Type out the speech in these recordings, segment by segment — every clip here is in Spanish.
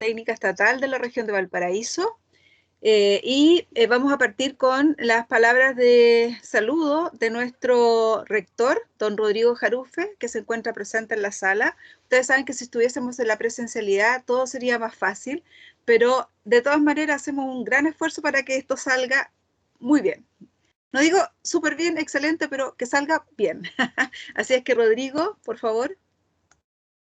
Técnica Estatal de la región de Valparaíso. Vamos a partir con las palabras de saludo de nuestro rector, don Rodrigo Jarufe, que se encuentra presente en la sala. Ustedes saben que si estuviésemos en la presencialidad todo sería más fácil, pero de todas maneras hacemos un gran esfuerzo para que esto salga muy bien. No digo súper bien, excelente, pero que salga bien. Así es que, Rodrigo, por favor.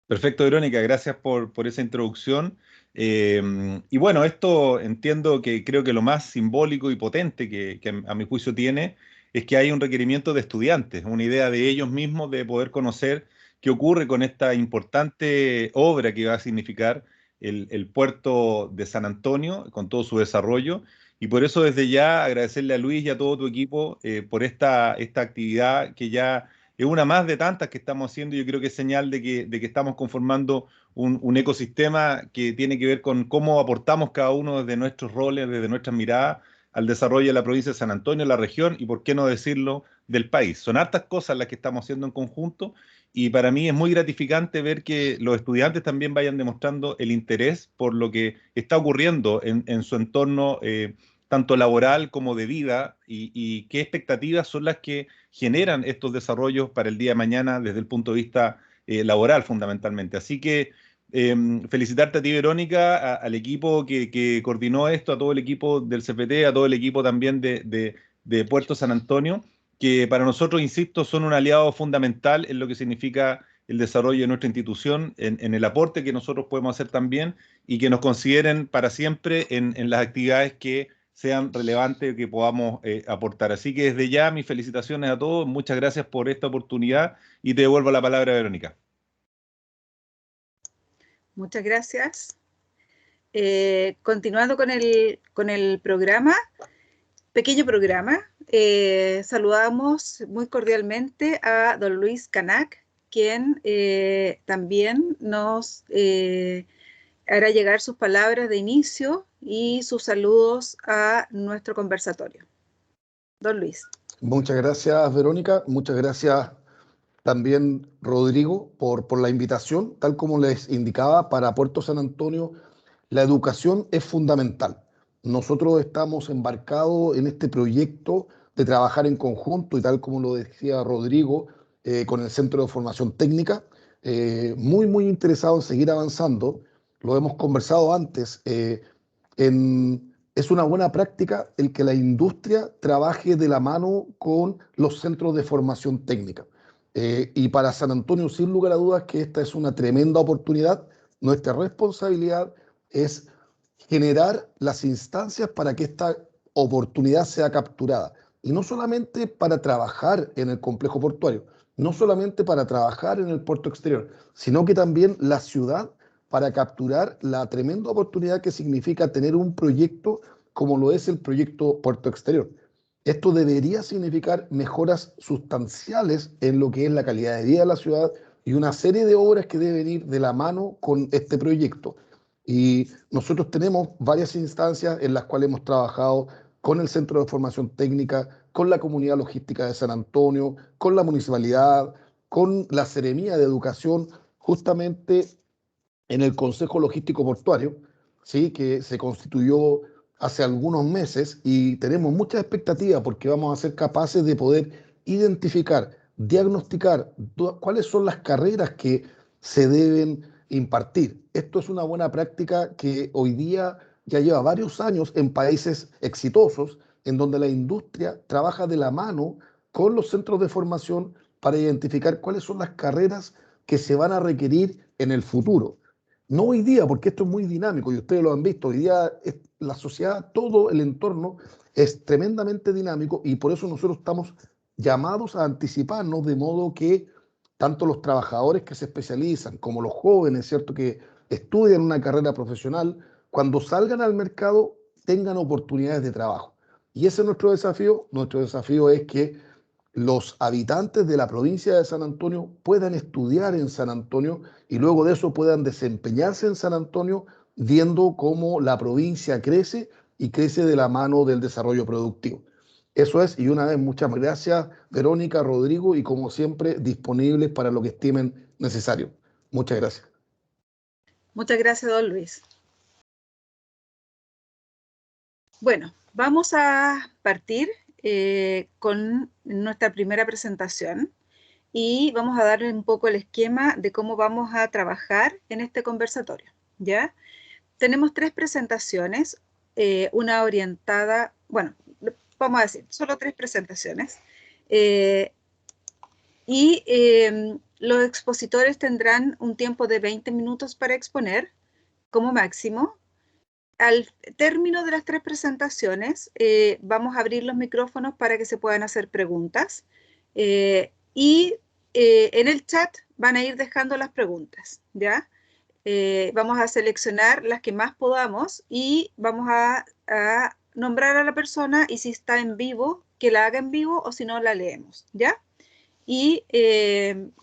Perfecto, Verónica, gracias por esa introducción. Y bueno, esto entiendo que creo que lo más simbólico y potente que a mi juicio tiene es que hay un requerimiento de estudiantes, una idea de ellos mismos de poder conocer qué ocurre con esta importante obra que va a significar el puerto de San Antonio con todo su desarrollo. Y por eso desde ya agradecerle a Luis y a todo tu equipo por esta actividad que ya es una más de tantas que estamos haciendo. Yo creo que es señal de que estamos conformando un ecosistema que tiene que ver con cómo aportamos cada uno desde nuestros roles, desde nuestras miradas, al desarrollo de la provincia de San Antonio, la región y, por qué no decirlo, del país. Son hartas cosas las que estamos haciendo en conjunto y para mí es muy gratificante ver que los estudiantes también vayan demostrando el interés por lo que está ocurriendo en su entorno, tanto laboral como de vida, y qué expectativas son las que generan estos desarrollos para el día de mañana desde el punto de vista laboral fundamentalmente. Así que felicitarte a ti, Verónica, al equipo que coordinó esto, a todo el equipo del CFT, a todo el equipo también de Puerto San Antonio, que para nosotros, insisto, son un aliado fundamental en lo que significa el desarrollo de nuestra institución, en el aporte que nosotros podemos hacer también y que nos consideren para siempre en las actividades que sean relevantes que podamos aportar. Así que desde ya mis felicitaciones a todos, muchas gracias por esta oportunidad y te devuelvo la palabra, Verónica. Muchas gracias. Continuando con el programa, pequeño programa, saludamos muy cordialmente a don Luis Canac, quien también nos hará llegar sus palabras de inicio y sus saludos a nuestro conversatorio. Don Luis. Muchas gracias, Verónica. Muchas gracias también, Rodrigo, por la invitación. Tal como les indicaba, para Puerto San Antonio la educación es fundamental. Nosotros estamos embarcados en este proyecto de trabajar en conjunto y tal como lo decía Rodrigo, con el Centro de Formación Técnica, muy interesado en seguir avanzando. Lo hemos conversado antes. Es una buena práctica el que la industria trabaje de la mano con los centros de formación técnica. Y para San Antonio, sin lugar a dudas, que esta es una tremenda oportunidad. Nuestra responsabilidad es generar las instancias para que esta oportunidad sea capturada. Y no solamente para trabajar en el complejo portuario, no solamente para trabajar en el puerto exterior, sino que también la ciudad para capturar la tremenda oportunidad que significa tener un proyecto como lo es el proyecto Puerto Exterior. Esto debería significar mejoras sustanciales en lo que es la calidad de vida de la ciudad y una serie de obras que deben ir de la mano con este proyecto. Y nosotros tenemos varias instancias en las cuales hemos trabajado con el Centro de Formación Técnica, con la Comunidad Logística de San Antonio, con la Municipalidad, con la Seremía de Educación, justamente en el Consejo Logístico Portuario, ¿sí? Que se constituyó hace algunos meses y tenemos muchas expectativas porque vamos a ser capaces de poder identificar, diagnosticar cuáles son las carreras que se deben impartir. Esto es una buena práctica que hoy día ya lleva varios años en países exitosos, en donde la industria trabaja de la mano con los centros de formación para identificar cuáles son las carreras que se van a requerir en el futuro. No hoy día, porque esto es muy dinámico y ustedes lo han visto. Hoy día la sociedad, todo el entorno es tremendamente dinámico y por eso nosotros estamos llamados a anticiparnos de modo que tanto los trabajadores que se especializan como los jóvenes, ¿cierto?, que estudian una carrera profesional, cuando salgan al mercado tengan oportunidades de trabajo. Y ese es nuestro desafío. Nuestro desafío es que los habitantes de la provincia de San Antonio puedan estudiar en San Antonio y luego de eso puedan desempeñarse en San Antonio, viendo cómo la provincia crece y crece de la mano del desarrollo productivo. Eso es, y una vez muchas gracias, Verónica, Rodrigo, y como siempre disponibles para lo que estimen necesario. Muchas gracias. Muchas gracias, don Luis. Bueno, vamos a partir con nuestra primera presentación y vamos a darle un poco el esquema de cómo vamos a trabajar en este conversatorio, ¿ya? Tenemos 3 presentaciones, una orientada, bueno, vamos a decir, solo 3 presentaciones, eh, y los expositores tendrán un tiempo de 20 minutos para exponer como máximo. Al término de las 3 presentaciones, vamos a abrir los micrófonos para que se puedan hacer preguntas y en el chat van a ir dejando las preguntas, ¿ya? Vamos a seleccionar las que más podamos y vamos a nombrar a la persona y si está en vivo, que la haga en vivo o si no, la leemos, ¿ya? Y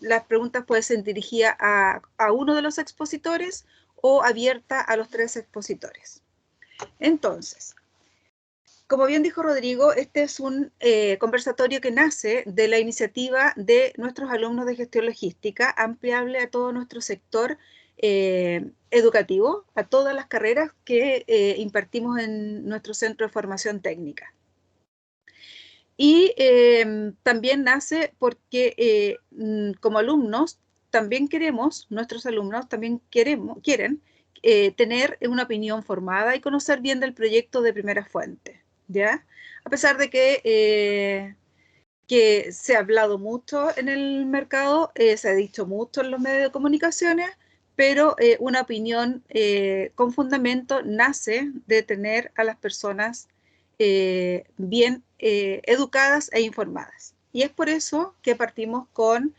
las preguntas pueden ser dirigidas a uno de los expositores o abierta a los 3 expositores. Entonces, como bien dijo Rodrigo, este es un conversatorio que nace de la iniciativa de nuestros alumnos de gestión logística, ampliable a todo nuestro sector educativo, a todas las carreras que impartimos en nuestro centro de formación técnica. Y también nace porque como alumnos también queremos, nuestros alumnos también quieren tener una opinión formada y conocer bien del proyecto de primera fuente, ¿ya? A pesar de que se ha hablado mucho en el mercado, se ha dicho mucho en los medios de comunicaciones, pero una opinión con fundamento nace de tener a las personas bien educadas e informadas. Y es por eso que partimos con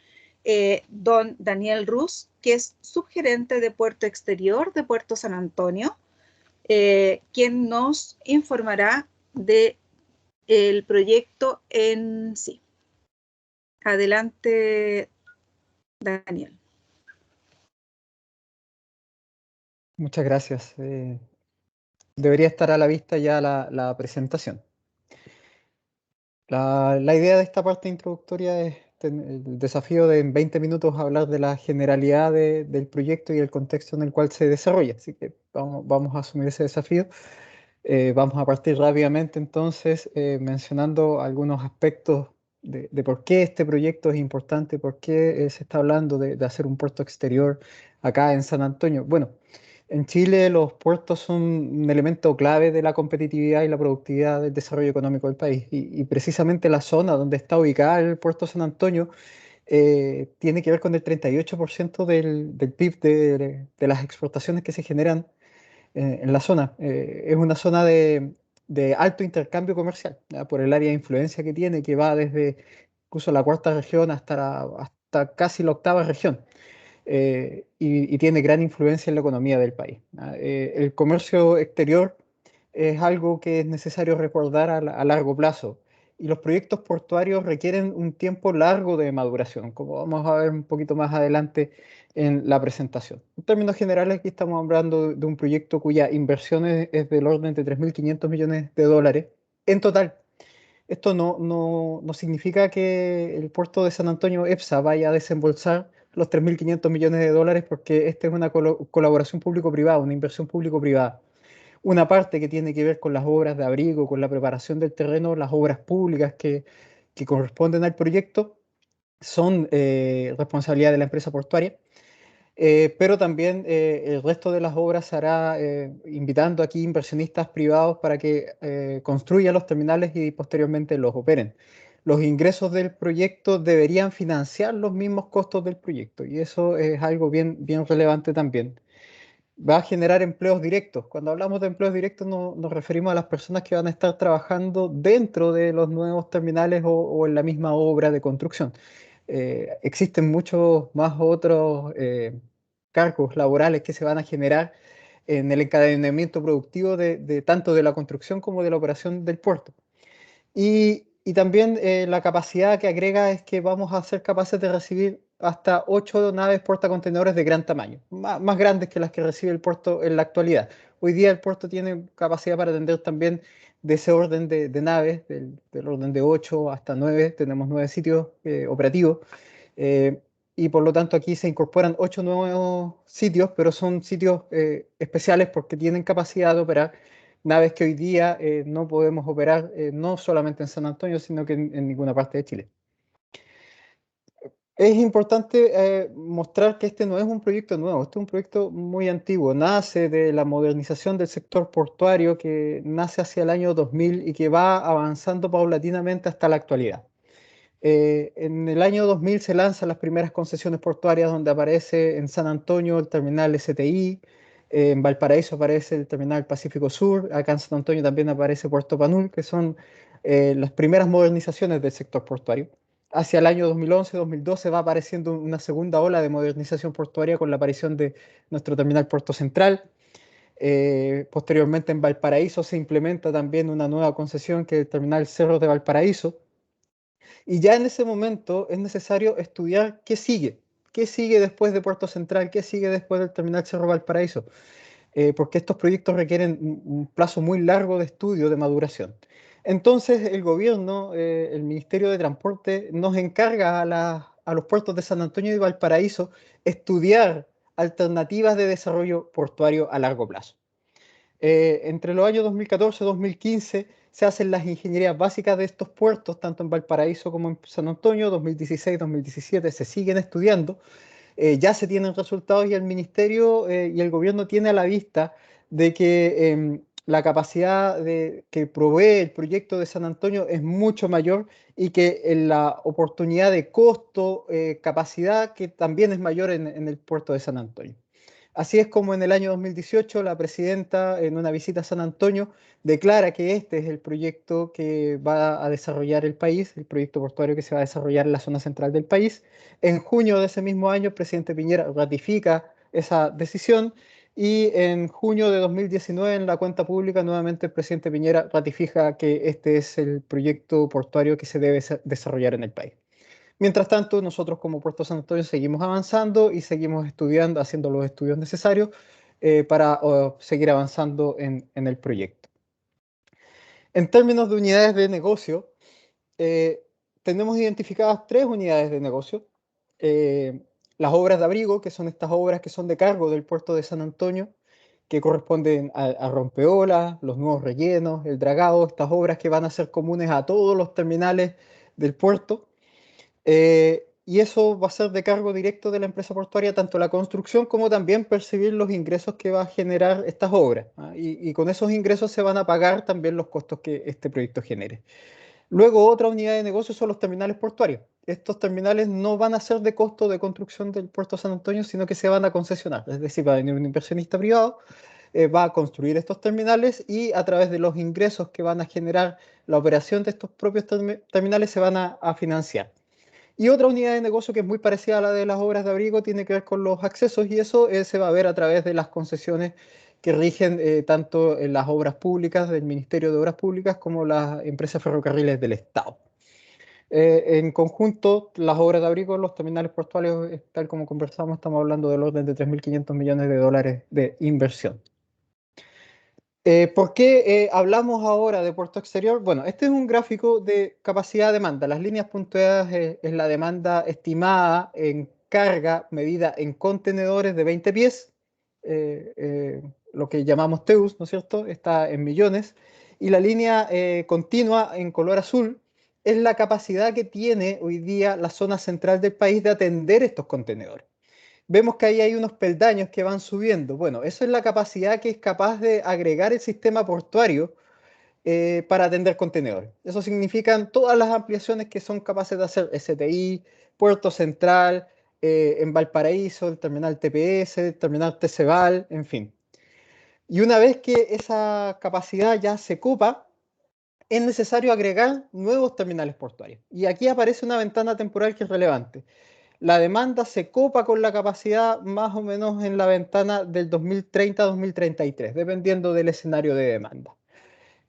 don Daniel Ruz, que es subgerente de Puerto Exterior de Puerto San Antonio, quien nos informará de el proyecto en sí. Adelante, Daniel. Muchas gracias. Debería estar a la vista ya la presentación. La idea de esta parte introductoria es el desafío de en 20 minutos hablar de la generalidad del proyecto y el contexto en el cual se desarrolla. Así que vamos a asumir ese desafío. Vamos a partir rápidamente entonces mencionando algunos aspectos de por qué este proyecto es importante, por qué se está hablando de hacer un puerto exterior acá en San Antonio. Bueno, en Chile los puertos son un elemento clave de la competitividad y la productividad del desarrollo económico del país. Y precisamente la zona donde está ubicada el puerto San Antonio tiene que ver con el 38% del PIB de las exportaciones que se generan en la zona. Es una zona de alto intercambio comercial, ¿ya? Por el área de influencia que tiene, que va desde incluso la cuarta región hasta casi la octava región. Y tiene gran influencia en la economía del país, ¿ya? El comercio exterior es algo que es necesario recordar a largo plazo. Y los proyectos portuarios requieren un tiempo largo de maduración, como vamos a ver un poquito más adelante en la presentación. En términos generales, aquí estamos hablando de un proyecto cuya inversión es del orden de 3.500 millones de dólares en total. Esto no significa que el puerto de San Antonio EPSA vaya a desembolsar los 3.500 millones de dólares porque esta es una colaboración público-privada, una inversión público-privada. Una parte que tiene que ver con las obras de abrigo, con la preparación del terreno, las obras públicas que corresponden al proyecto son responsabilidad de la empresa portuaria. Pero también el resto de las obras se hará invitando aquí inversionistas privados para que construyan los terminales y posteriormente los operen. Los ingresos del proyecto deberían financiar los mismos costos del proyecto y eso es algo bien relevante también. Va a generar empleos directos. Cuando hablamos de empleos directos nos referimos a las personas que van a estar trabajando dentro de los nuevos terminales o en la misma obra de construcción. Existen muchos más otros cargos laborales que se van a generar en el encadenamiento productivo de tanto de la construcción como de la operación del puerto. Y también la capacidad que agrega es que vamos a ser capaces de recibir hasta 8 naves portacontenedores de gran tamaño, más grandes que las que recibe el puerto en la actualidad. Hoy día el puerto tiene capacidad para atender también de ese orden de naves, del orden de 8 hasta 9, tenemos 9 sitios operativos, y por lo tanto aquí se incorporan 8 nuevos sitios, pero son sitios especiales porque tienen capacidad de operar naves que hoy día no podemos operar, no solamente en San Antonio, sino que en ninguna parte de Chile. Es importante mostrar que este no es un proyecto nuevo, este es un proyecto muy antiguo. Nace de la modernización del sector portuario que nace hacia el año 2000 y que va avanzando paulatinamente hasta la actualidad. En el año 2000 se lanzan las primeras concesiones portuarias donde aparece en San Antonio el terminal STI, en Valparaíso aparece el terminal Pacífico Sur, acá en San Antonio también aparece Puerto Panul, que son las primeras modernizaciones del sector portuario. Hacia el año 2011-2012 va apareciendo una segunda ola de modernización portuaria con la aparición de nuestro terminal Puerto Central. Posteriormente en Valparaíso se implementa también una nueva concesión que es el terminal Cerro de Valparaíso. Y ya en ese momento es necesario estudiar qué sigue después de Puerto Central, qué sigue después del terminal Cerro Valparaíso, porque estos proyectos requieren un plazo muy largo de estudio, de maduración. Entonces el gobierno, el Ministerio de Transporte, nos encarga a los puertos de San Antonio y Valparaíso estudiar alternativas de desarrollo portuario a largo plazo. Entre los años 2014 y 2015 se hacen las ingenierías básicas de estos puertos, tanto en Valparaíso como en San Antonio. 2016-2017 se siguen estudiando, ya se tienen resultados y el Ministerio y el Gobierno tiene a la vista de que la capacidad que provee el proyecto de San Antonio es mucho mayor y que la oportunidad de costo, capacidad, que también es mayor en el puerto de San Antonio. Así es como en el año 2018 la presidenta, en una visita a San Antonio, declara que este es el proyecto que va a desarrollar el país, el proyecto portuario que se va a desarrollar en la zona central del país. En junio de ese mismo año, el presidente Piñera ratifica esa decisión y en junio de 2019, en la cuenta pública, nuevamente el presidente Piñera ratifica que este es el proyecto portuario que se debe desarrollar en el país. Mientras tanto, nosotros como Puerto San Antonio seguimos avanzando y seguimos estudiando, haciendo los estudios necesarios para seguir avanzando en el proyecto. En términos de unidades de negocio, tenemos identificadas 3 unidades de negocio. Las obras de abrigo, que son estas obras que son de cargo del puerto de San Antonio, que corresponden a rompeolas, los nuevos rellenos, el dragado, estas obras que van a ser comunes a todos los terminales del puerto. Y eso va a ser de cargo directo de la empresa portuaria, tanto la construcción como también percibir los ingresos que va a generar estas obras. Y con esos ingresos se van a pagar también los costos que este proyecto genere. Luego, otra unidad de negocio son los terminales portuarios. Estos terminales no van a ser de costo de construcción del puerto de San Antonio, sino que se van a concesionar. Es decir, va a venir un inversionista privado, va a construir estos terminales y a través de los ingresos que van a generar la operación de estos propios terminales se van a financiar. Y otra unidad de negocio que es muy parecida a la de las obras de abrigo tiene que ver con los accesos y eso se va a ver a través de las concesiones que rigen tanto en las obras públicas del Ministerio de Obras Públicas como las empresas ferrocarriles del Estado. En conjunto, las obras de abrigo, los terminales portuarios, tal como conversamos, estamos hablando del orden de 3.500 millones de dólares de inversión. ¿Por qué hablamos ahora de puerto exterior? Bueno, este es un gráfico de capacidad-demanda. Las líneas punteadas es la demanda estimada en carga medida en contenedores de 20 pies, lo que llamamos TEUs, ¿no es cierto? Está en millones. Y la línea continua en color azul es la capacidad que tiene hoy día la zona central del país de atender estos contenedores. Vemos que ahí hay unos peldaños que van subiendo. Bueno, eso es la capacidad que es capaz de agregar el sistema portuario para atender contenedores. Eso significan todas las ampliaciones que son capaces de hacer STI, Puerto Central, en Valparaíso, el terminal TPS, el terminal TCVAL, en fin. Y una vez que esa capacidad ya se ocupa, es necesario agregar nuevos terminales portuarios. Y aquí aparece una ventana temporal que es relevante. La demanda se copa con la capacidad más o menos en la ventana del 2030-2033, dependiendo del escenario de demanda.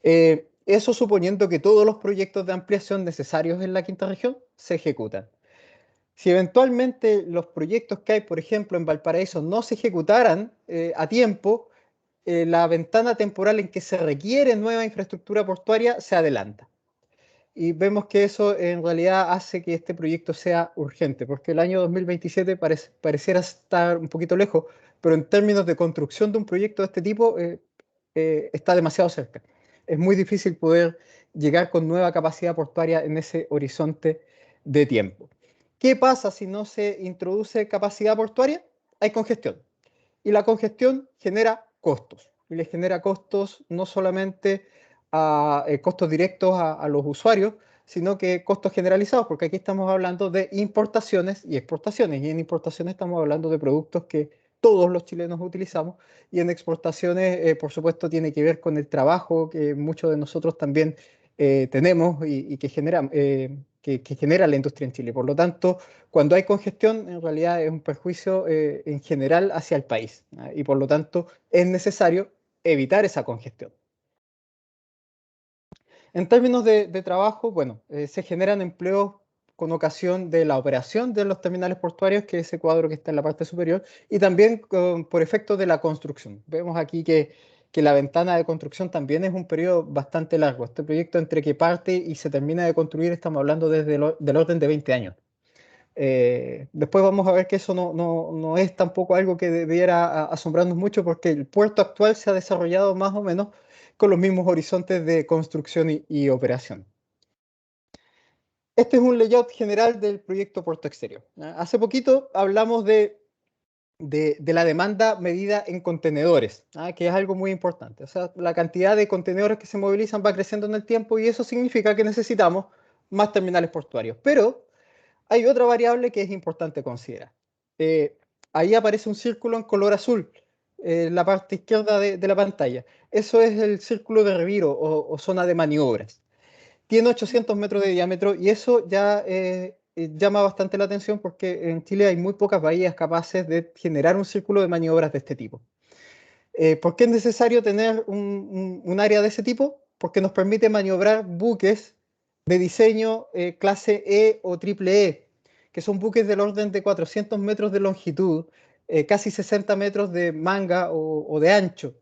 Eso suponiendo que todos los proyectos de ampliación necesarios en la quinta región se ejecutan. Si eventualmente los proyectos que hay, por ejemplo, en Valparaíso no se ejecutaran a tiempo, la ventana temporal en que se requiere nueva infraestructura portuaria se adelanta. Y vemos que eso en realidad hace que este proyecto sea urgente, porque el año 2027 pareciera estar un poquito lejos, pero en términos de construcción de un proyecto de este tipo está demasiado cerca. Es muy difícil poder llegar con nueva capacidad portuaria en ese horizonte de tiempo. ¿Qué pasa si no se introduce capacidad portuaria? Hay congestión. Y la congestión genera costos. Y le genera costos no solamente costos directos a los usuarios, sino que costos generalizados, porque aquí estamos hablando de importaciones y exportaciones. Y en importaciones estamos hablando de productos que todos los chilenos utilizamos. Y en exportaciones, por supuesto, tiene que ver con el trabajo que muchos de nosotros también tenemos y que genera la industria en Chile. Por lo tanto, cuando hay congestión, en realidad es un perjuicio en general hacia el país, ¿ah? Y por lo tanto es necesario evitar esa congestión. En términos de trabajo, bueno, se generan empleos con ocasión de la operación de los terminales portuarios, que es ese cuadro que está en la parte superior, y también por efecto de la construcción. Vemos aquí que la ventana de construcción también es un periodo bastante largo. Este proyecto, entre que parte y se termina de construir, estamos hablando del orden de 20 años. Después vamos a ver que eso no es tampoco algo que debiera asombrarnos mucho, porque el puerto actual se ha desarrollado más o menos con los mismos horizontes de construcción y operación. Este es un layout general del proyecto Puerto Exterior. Hace poquito hablamos de la demanda medida en contenedores, que es algo muy importante. O sea, la cantidad de contenedores que se movilizan va creciendo en el tiempo y eso significa que necesitamos más terminales portuarios. Pero hay otra variable que es importante considerar. Ahí aparece un círculo en color azul, en la parte izquierda de la pantalla. Eso es el círculo de reviro o zona de maniobras. Tiene 800 metros de diámetro y eso ya llama bastante la atención, porque en Chile hay muy pocas bahías capaces de generar un círculo de maniobras de este tipo. ¿Por qué es necesario tener un área de ese tipo? Porque nos permite maniobrar buques de diseño clase E o triple E, que son buques del orden de 400 metros de longitud, casi 60 metros de manga o de ancho.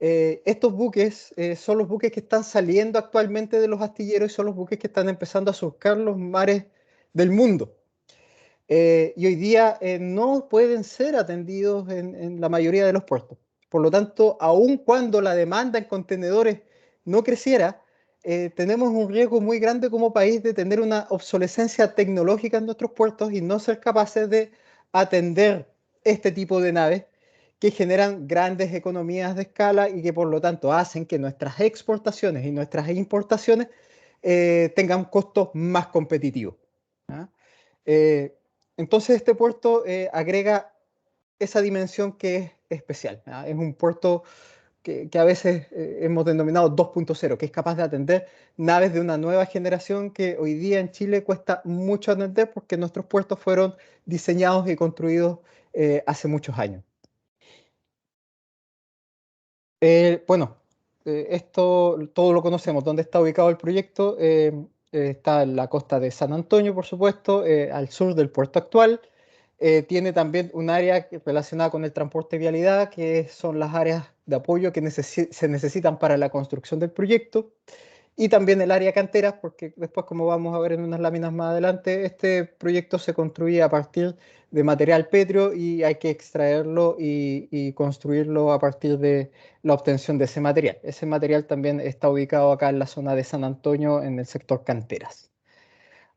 Estos buques son los buques que están saliendo actualmente de los astilleros y son los buques que están empezando a surcar los mares del mundo. Y hoy día no pueden ser atendidos en la mayoría de los puertos. Por lo tanto, aun cuando la demanda en contenedores no creciera, tenemos un riesgo muy grande como país de tener una obsolescencia tecnológica en nuestros puertos y no ser capaces de atender este tipo de naves que generan grandes economías de escala y que por lo tanto hacen que nuestras exportaciones y nuestras importaciones tengan costos más competitivos. ¿Ah? Eh, entonces este puerto agrega esa dimensión que es especial, ¿ah? Es un puerto que a veces hemos denominado 2.0, que es capaz de atender naves de una nueva generación que hoy día en Chile cuesta mucho atender, porque nuestros puertos fueron diseñados y construidos hace muchos años. Bueno, esto todo lo conocemos. ¿Dónde está ubicado el proyecto? Está en la costa de San Antonio, por supuesto, al sur del puerto actual. Tiene también un área relacionada con el transporte y vialidad, que son las áreas de apoyo que se necesitan para la construcción del proyecto. Y también el área canteras, porque después, como vamos a ver en unas láminas más adelante, este proyecto se construye a partir de material pétreo y hay que extraerlo y construirlo a partir de la obtención de ese material. Ese material también está ubicado acá en la zona de San Antonio, en el sector canteras.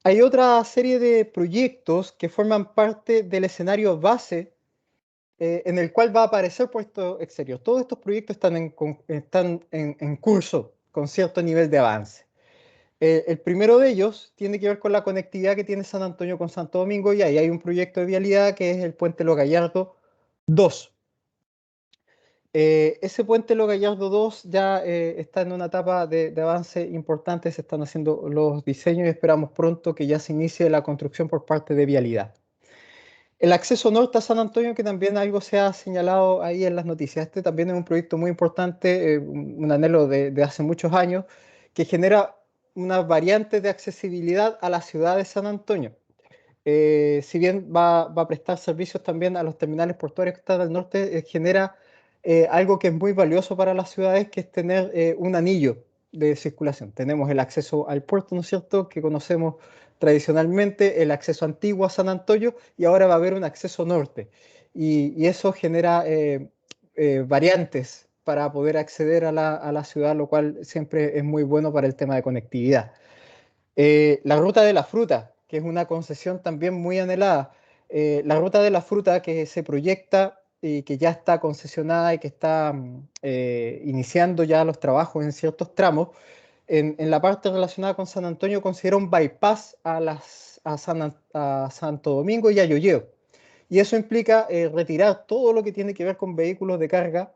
Hay otra serie de proyectos que forman parte del escenario base en el cual va a aparecer Puerto Exterior. Todos estos proyectos están en curso con cierto nivel de avance. El primero de ellos tiene que ver con la conectividad que tiene San Antonio con Santo Domingo, y ahí hay un proyecto de vialidad que es el Puente Lo Gallardo 2. Ese puente Lo Gallardo 2 ya está en una etapa de avance importante, se están haciendo los diseños y esperamos pronto que ya se inicie la construcción por parte de Vialidad. El acceso norte a San Antonio, que también algo se ha señalado ahí en las noticias. Este también es un proyecto muy importante, un anhelo de hace muchos años, que genera una variante de accesibilidad a la ciudad de San Antonio. Si bien va a prestar servicios también a los terminales portuarios que están al norte, genera algo que es muy valioso para las ciudades, que es tener un anillo de circulación. Tenemos el acceso al puerto, ¿no es cierto?, que conocemos tradicionalmente, el acceso antiguo a San Antonio, y ahora va a haber un acceso norte. Y eso genera variantes para poder acceder a la ciudad, lo cual siempre es muy bueno para el tema de conectividad. La ruta de la fruta, que es una concesión también muy anhelada. La ruta de la fruta que se proyecta y que ya está concesionada y que está iniciando ya los trabajos en ciertos tramos, en la parte relacionada con San Antonio considera un bypass a Santo Domingo y a Llolleo. Y eso implica retirar todo lo que tiene que ver con vehículos de carga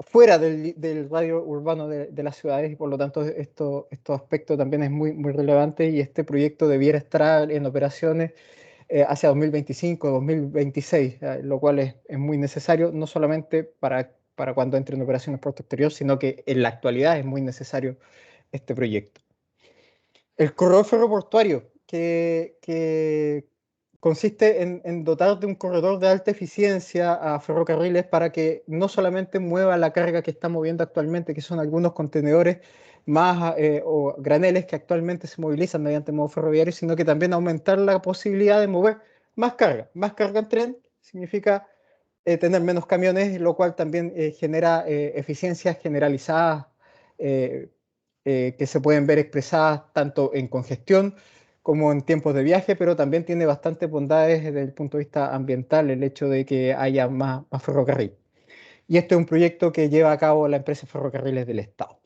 fuera del radio urbano de las ciudades, y por lo tanto estos aspectos también es muy, muy relevante, y este proyecto debiera estar en operaciones hacia 2025, 2026, lo cual es muy necesario, no solamente para cuando entre en operaciones Puerto Exterior, sino que en la actualidad es muy necesario este proyecto. El corredor ferroportuario, que consiste en dotar de un corredor de alta eficiencia a ferrocarriles para que no solamente mueva la carga que está moviendo actualmente, que son algunos contenedores más o graneles que actualmente se movilizan mediante modo ferroviario, sino que también aumentar la posibilidad de mover más carga. Más carga en tren significa tener menos camiones, lo cual también genera eficiencias generalizadas que se pueden ver expresadas tanto en congestión como en tiempos de viaje, pero también tiene bastantes bondades desde el punto de vista ambiental el hecho de que haya más ferrocarril. Y este es un proyecto que lleva a cabo la empresa Ferrocarriles del Estado.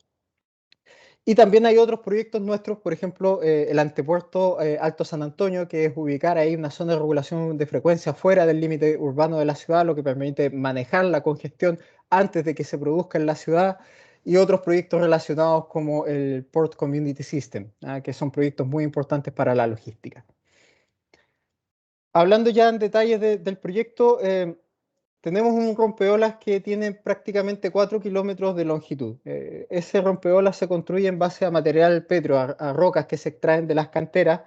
Y también hay otros proyectos nuestros, por ejemplo, el antepuerto Alto San Antonio, que es ubicar ahí una zona de regulación de frecuencia fuera del límite urbano de la ciudad, lo que permite manejar la congestión antes de que se produzca en la ciudad, y otros proyectos relacionados como el Port Community System, que son proyectos muy importantes para la logística. Hablando ya en detalle del proyecto, tenemos un rompeolas que tiene prácticamente 4 kilómetros de longitud. Ese rompeolas se construye en base a material petro, a rocas que se extraen de las canteras.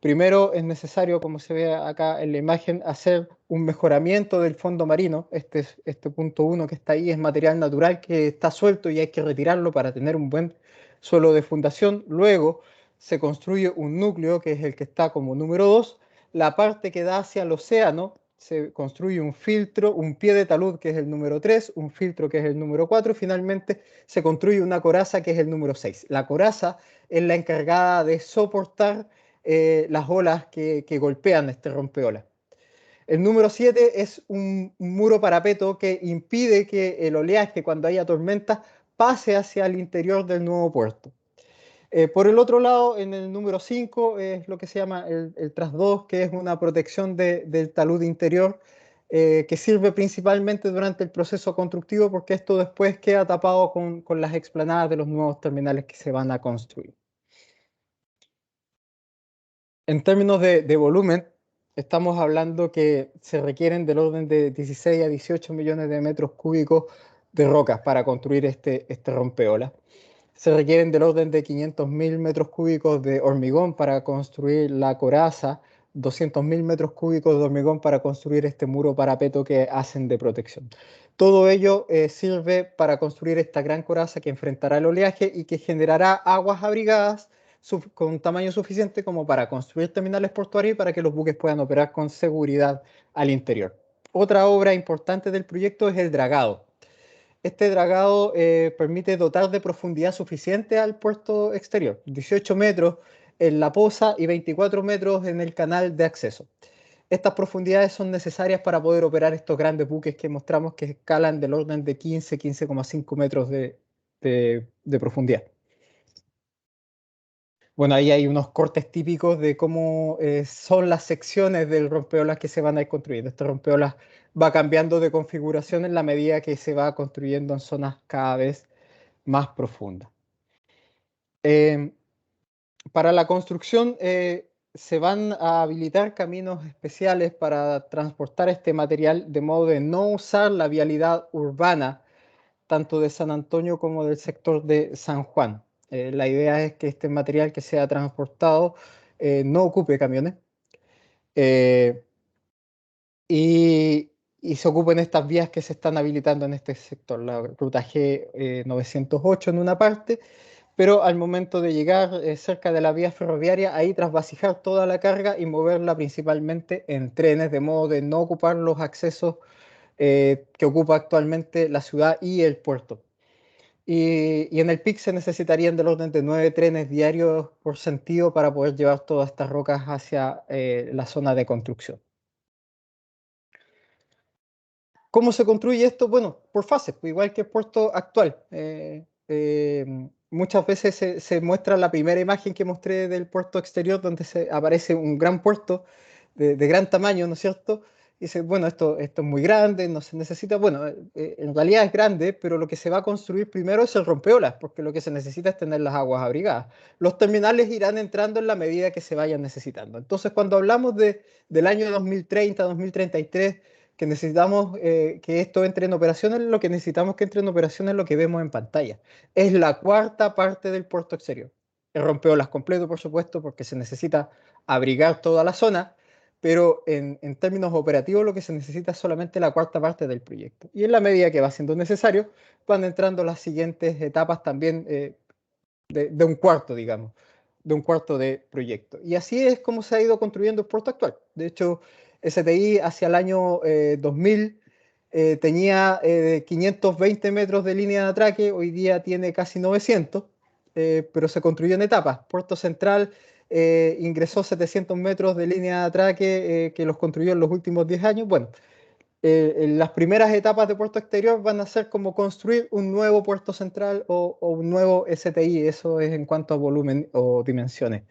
Primero es necesario, como se ve acá en la imagen, hacer un mejoramiento del fondo marino. Este punto 1 que está ahí es material natural que está suelto y hay que retirarlo para tener un buen suelo de fundación. Luego se construye un núcleo, que es el que está como número 2. La parte que da hacia el océano, se construye un filtro, un pie de talud, que es el número 3, un filtro, que es el número 4, y finalmente se construye una coraza, que es el número 6. La coraza es la encargada de soportar las olas que golpean este rompeolas. El número 7 es un muro parapeto que impide que el oleaje, cuando haya tormenta, pase hacia el interior del nuevo puerto. Por el otro lado, en el número 5 es lo que se llama el tras 2, que es una protección del talud interior, que sirve principalmente durante el proceso constructivo, porque esto después queda tapado con las explanadas de los nuevos terminales que se van a construir. En términos de volumen, estamos hablando que se requieren del orden de 16 a 18 millones de metros cúbicos de rocas para construir este rompeolas. Se requieren del orden de 500.000 metros cúbicos de hormigón para construir la coraza, 200.000 metros cúbicos de hormigón para construir este muro parapeto que hacen de protección. Todo ello sirve para construir esta gran coraza que enfrentará el oleaje y que generará aguas abrigadas con tamaño suficiente como para construir terminales portuarios y para que los buques puedan operar con seguridad al interior. Otra obra importante del proyecto es el dragado. Este dragado permite dotar de profundidad suficiente al puerto exterior, 18 metros en la poza y 24 metros en el canal de acceso. Estas profundidades son necesarias para poder operar estos grandes buques que mostramos, que escalan del orden de 15,5 metros de profundidad. Bueno, ahí hay unos cortes típicos de cómo son las secciones del rompeolas que se van a ir construyendo. Este rompeolas va cambiando de configuración en la medida que se va construyendo en zonas cada vez más profundas. Para la construcción se van a habilitar caminos especiales para transportar este material, de modo de no usar la vialidad urbana, tanto de San Antonio como del sector de San Juan. La idea es que este material que sea transportado no ocupe camiones y se ocupen estas vías que se están habilitando en este sector, la ruta G908 en una parte, pero al momento de llegar cerca de la vía ferroviaria, ahí trasvasijar toda la carga y moverla principalmente en trenes, de modo de no ocupar los accesos que ocupa actualmente la ciudad y el puerto. Y en el PIC se necesitarían del orden de 9 trenes diarios por sentido para poder llevar todas estas rocas hacia la zona de construcción. ¿Cómo se construye esto? Bueno, por fases, igual que el puerto actual. Muchas veces se muestra la primera imagen que mostré del puerto exterior, donde aparece un gran puerto de gran tamaño, ¿no es cierto? Y dice, bueno, esto es muy grande, no se necesita. Bueno, en realidad es grande, pero lo que se va a construir primero es el rompeolas, porque lo que se necesita es tener las aguas abrigadas. Los terminales irán entrando en la medida que se vayan necesitando. Entonces, cuando hablamos del año 2030, 2033, que necesitamos que esto entre en operaciones, lo que necesitamos que entre en operaciones es lo que vemos en pantalla. Es la cuarta parte del puerto exterior. El rompeolas completo, por supuesto, porque se necesita abrigar toda la zona, pero en términos operativos lo que se necesita es solamente la cuarta parte del proyecto. Y en la medida que va siendo necesario, van entrando las siguientes etapas también de un cuarto, digamos, de un cuarto de proyecto. Y así es como se ha ido construyendo el puerto actual. De hecho, STI hacia el año 2000 tenía 520 metros de línea de atraque, hoy día tiene casi 900, pero se construyó en etapas. Puerto Central ingresó 700 metros de línea de atraque que los construyó en los últimos 10 años. Bueno, las primeras etapas de puerto exterior van a ser como construir un nuevo puerto central o un nuevo STI, eso es en cuanto a volumen o dimensiones,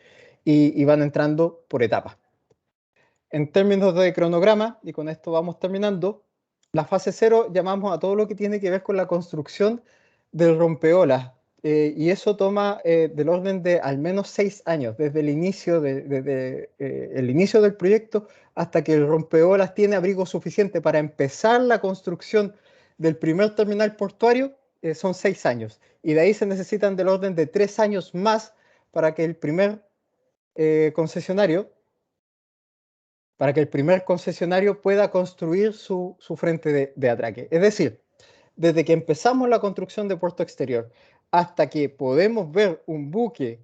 y van entrando por etapas. En términos de cronograma, y con esto vamos terminando, la fase 0 llamamos a todo lo que tiene que ver con la construcción del rompeolas, y eso toma del orden de al menos 6 años, desde el inicio, el inicio del proyecto hasta que el rompeolas tiene abrigo suficiente para empezar la construcción del primer terminal portuario, son 6 años. Y de ahí se necesitan del orden de 3 años más para que el primer concesionario pueda construir su frente de atraque. Es decir, desde que empezamos la construcción de puerto exterior hasta que podemos ver un buque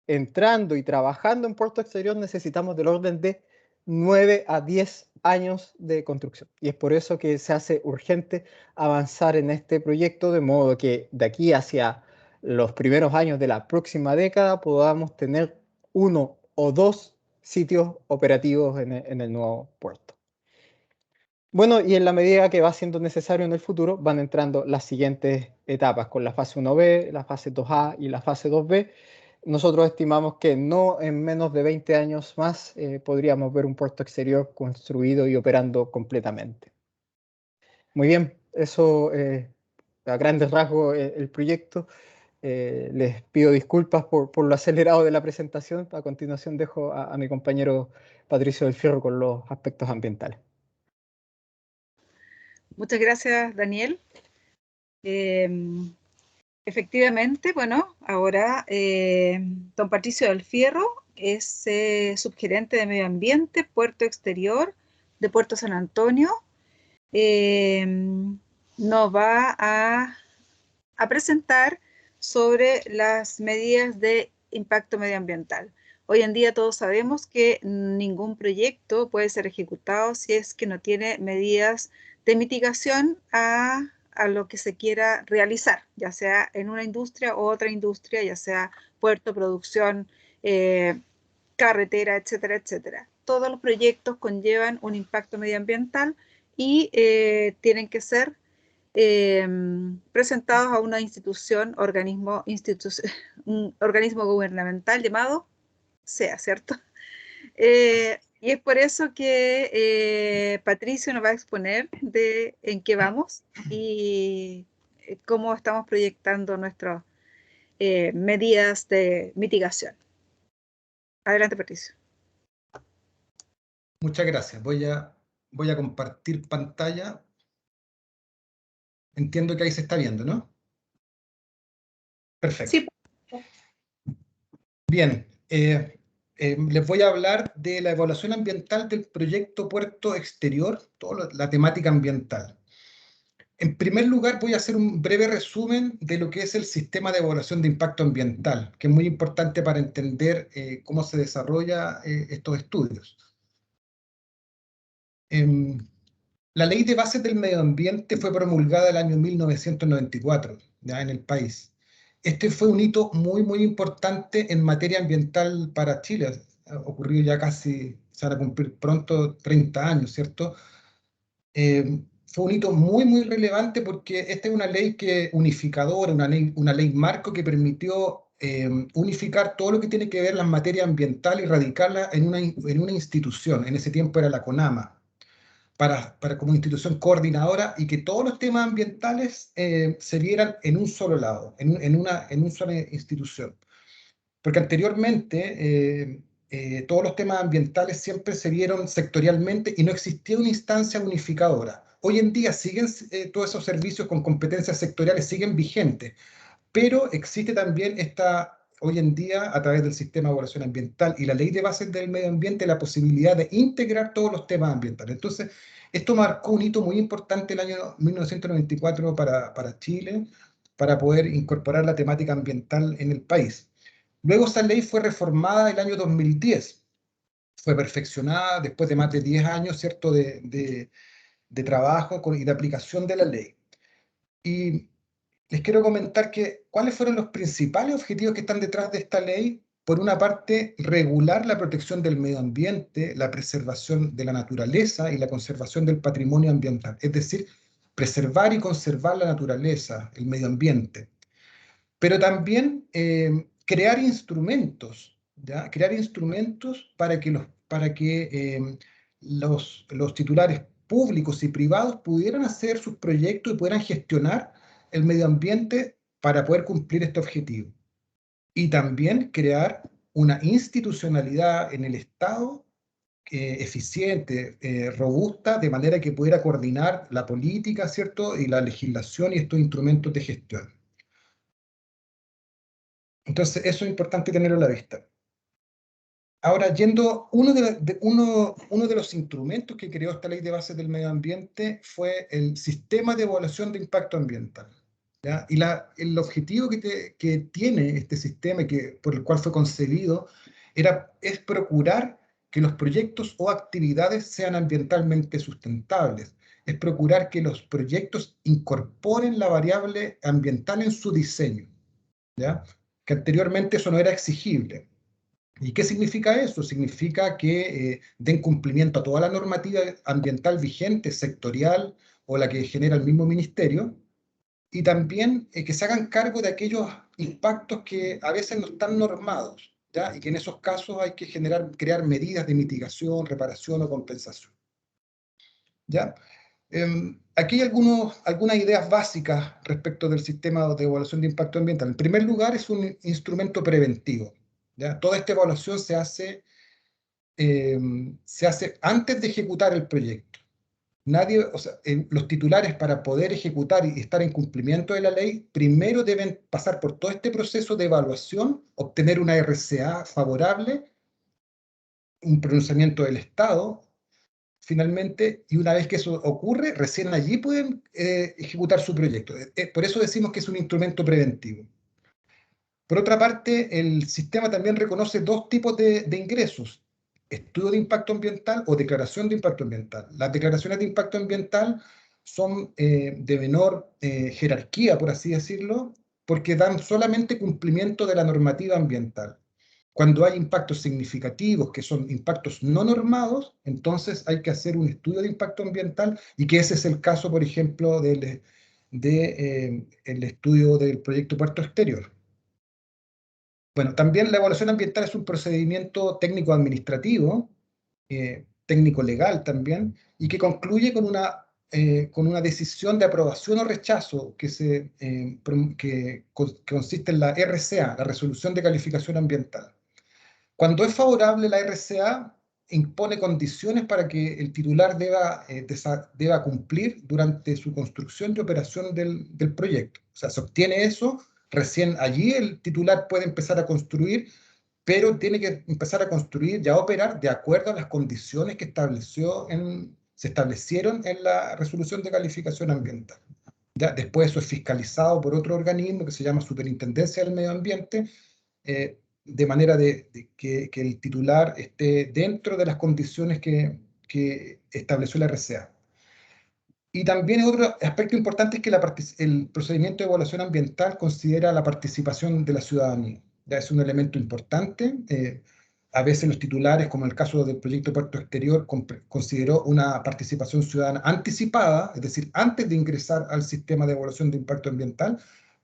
entrando y trabajando en puerto exterior, necesitamos del orden de 9 a 10 años de construcción. Y es por eso que se hace urgente avanzar en este proyecto, de modo que de aquí hacia los primeros años de la próxima década podamos tener 1 o 2 sitios operativos en el nuevo puerto. Bueno, y en la medida que va siendo necesario en el futuro, van entrando las siguientes etapas con la fase 1B, la fase 2A y la fase 2B. Nosotros estimamos que no en menos de 20 años más podríamos ver un puerto exterior construido y operando completamente. Muy bien, eso a grandes rasgos el proyecto. Les pido disculpas por lo acelerado de la presentación. A continuación dejo a mi compañero Patricio del Fierro con los aspectos ambientales. Muchas gracias, Daniel. Efectivamente, bueno, ahora don Patricio del Fierro es subgerente de Medio Ambiente, Puerto Exterior de Puerto San Antonio. Nos va a presentar sobre las medidas de impacto medioambiental. Hoy en día todos sabemos que ningún proyecto puede ser ejecutado si es que no tiene medidas de mitigación a lo que se quiera realizar, ya sea en una industria o otra industria, ya sea puerto, producción, carretera, etcétera, etcétera. Todos los proyectos conllevan un impacto medioambiental y tienen que ser presentados a una institución, un organismo gubernamental llamado SEA, ¿cierto? Y es por eso que Patricio nos va a exponer en qué vamos y cómo estamos proyectando nuestras medidas de mitigación. Adelante, Patricio. Muchas gracias. Voy a compartir pantalla. Entiendo que ahí se está viendo, ¿no? Perfecto. Sí. Bien. Les voy a hablar de la evaluación ambiental del proyecto Puerto Exterior, toda la temática ambiental. En primer lugar, voy a hacer un breve resumen de lo que es el sistema de evaluación de impacto ambiental, que es muy importante para entender cómo se desarrollan estos estudios. La Ley de Bases del Medio Ambiente fue promulgada el año 1994, ya en el país. Este fue un hito muy, muy importante en materia ambiental para Chile. Ocurrió ya casi, se van a cumplir pronto 30 años, ¿cierto? Fue un hito muy, muy relevante porque esta es una ley que unificadora, una ley marco que permitió unificar todo lo que tiene que ver las materias ambientales y radicarla en una institución. En ese tiempo era la CONAMA, como institución coordinadora, y que todos los temas ambientales se vieran en un solo lado, en una sola institución. Porque anteriormente todos los temas ambientales siempre se vieron sectorialmente y no existía una instancia unificadora. Hoy en día siguen todos esos servicios con competencias sectoriales, siguen vigentes, pero existe también hoy en día, a través del sistema de evaluación ambiental y la ley de bases del medio ambiente, la posibilidad de integrar todos los temas ambientales. Entonces, esto marcó un hito muy importante el año 1994 para Chile, para poder incorporar la temática ambiental en el país. Luego esa ley fue reformada el año 2010, fue perfeccionada después de más de 10 años, ¿cierto?, de trabajo y de aplicación de la ley. Y les quiero comentar cuáles fueron los principales objetivos que están detrás de esta ley. Por una parte, regular la protección del medio ambiente, la preservación de la naturaleza y la conservación del patrimonio ambiental. Es decir, preservar y conservar la naturaleza, el medio ambiente. Pero también crear instrumentos, ¿ya? Crear instrumentos para que los titulares públicos y privados pudieran hacer sus proyectos y pudieran gestionar el medio ambiente para poder cumplir este objetivo. Y también crear una institucionalidad en el Estado eficiente, robusta, de manera que pudiera coordinar la política, ¿cierto?, y la legislación y estos instrumentos de gestión. Entonces, eso es importante tenerlo a la vista. Ahora, uno de los instrumentos que creó esta Ley de Bases del Medio Ambiente fue el Sistema de Evaluación de Impacto Ambiental, ¿ya? Y el objetivo que tiene este sistema, por el cual fue concebido, es procurar que los proyectos o actividades sean ambientalmente sustentables. Es procurar que los proyectos incorporen la variable ambiental en su diseño, ¿ya? Que anteriormente eso no era exigible. ¿Y qué significa eso? Significa que den cumplimiento a toda la normativa ambiental vigente, sectorial, o la que genera el mismo ministerio, y también que se hagan cargo de aquellos impactos que a veces no están normados, ¿ya? Y que en esos casos hay que crear medidas de mitigación, reparación o compensación, ¿ya? Aquí hay algunas ideas básicas respecto del sistema de evaluación de impacto ambiental. En primer lugar, es un instrumento preventivo, ¿ya? Toda esta evaluación se hace antes de ejecutar el proyecto. Los titulares, para poder ejecutar y estar en cumplimiento de la ley, primero deben pasar por todo este proceso de evaluación, obtener una RCA favorable, un pronunciamiento del Estado, finalmente, y una vez que eso ocurre, recién allí pueden ejecutar su proyecto. Por eso decimos que es un instrumento preventivo. Por otra parte, el sistema también reconoce dos tipos de ingresos: estudio de impacto ambiental o declaración de impacto ambiental. Las declaraciones de impacto ambiental son de menor jerarquía, por así decirlo, porque dan solamente cumplimiento de la normativa ambiental. Cuando hay impactos significativos, que son impactos no normados, entonces hay que hacer un estudio de impacto ambiental, y que ese es el caso, por ejemplo, el estudio del proyecto Puerto Exterior. Bueno, también la evaluación ambiental es un procedimiento técnico-administrativo, técnico-legal también, y que concluye con una decisión de aprobación o rechazo que consiste en la RCA, la Resolución de Calificación Ambiental. Cuando es favorable, la RCA impone condiciones para que el titular deba cumplir durante su construcción y operación del proyecto. O sea, se obtiene eso, recién allí el titular puede empezar a construir, pero tiene que empezar a construir y a operar de acuerdo a las condiciones que se establecieron en la Resolución de Calificación Ambiental. ¿Ya? Después eso es fiscalizado por otro organismo que se llama Superintendencia del Medio Ambiente, de manera que el titular esté dentro de las condiciones que estableció la RCA. Y también otro aspecto importante es que el procedimiento de evaluación ambiental considera la participación de la ciudadanía. Ya es un elemento importante. A veces los titulares, como en el caso del proyecto Puerto Exterior, consideró una participación ciudadana anticipada, es decir, antes de ingresar al sistema de evaluación de impacto ambiental,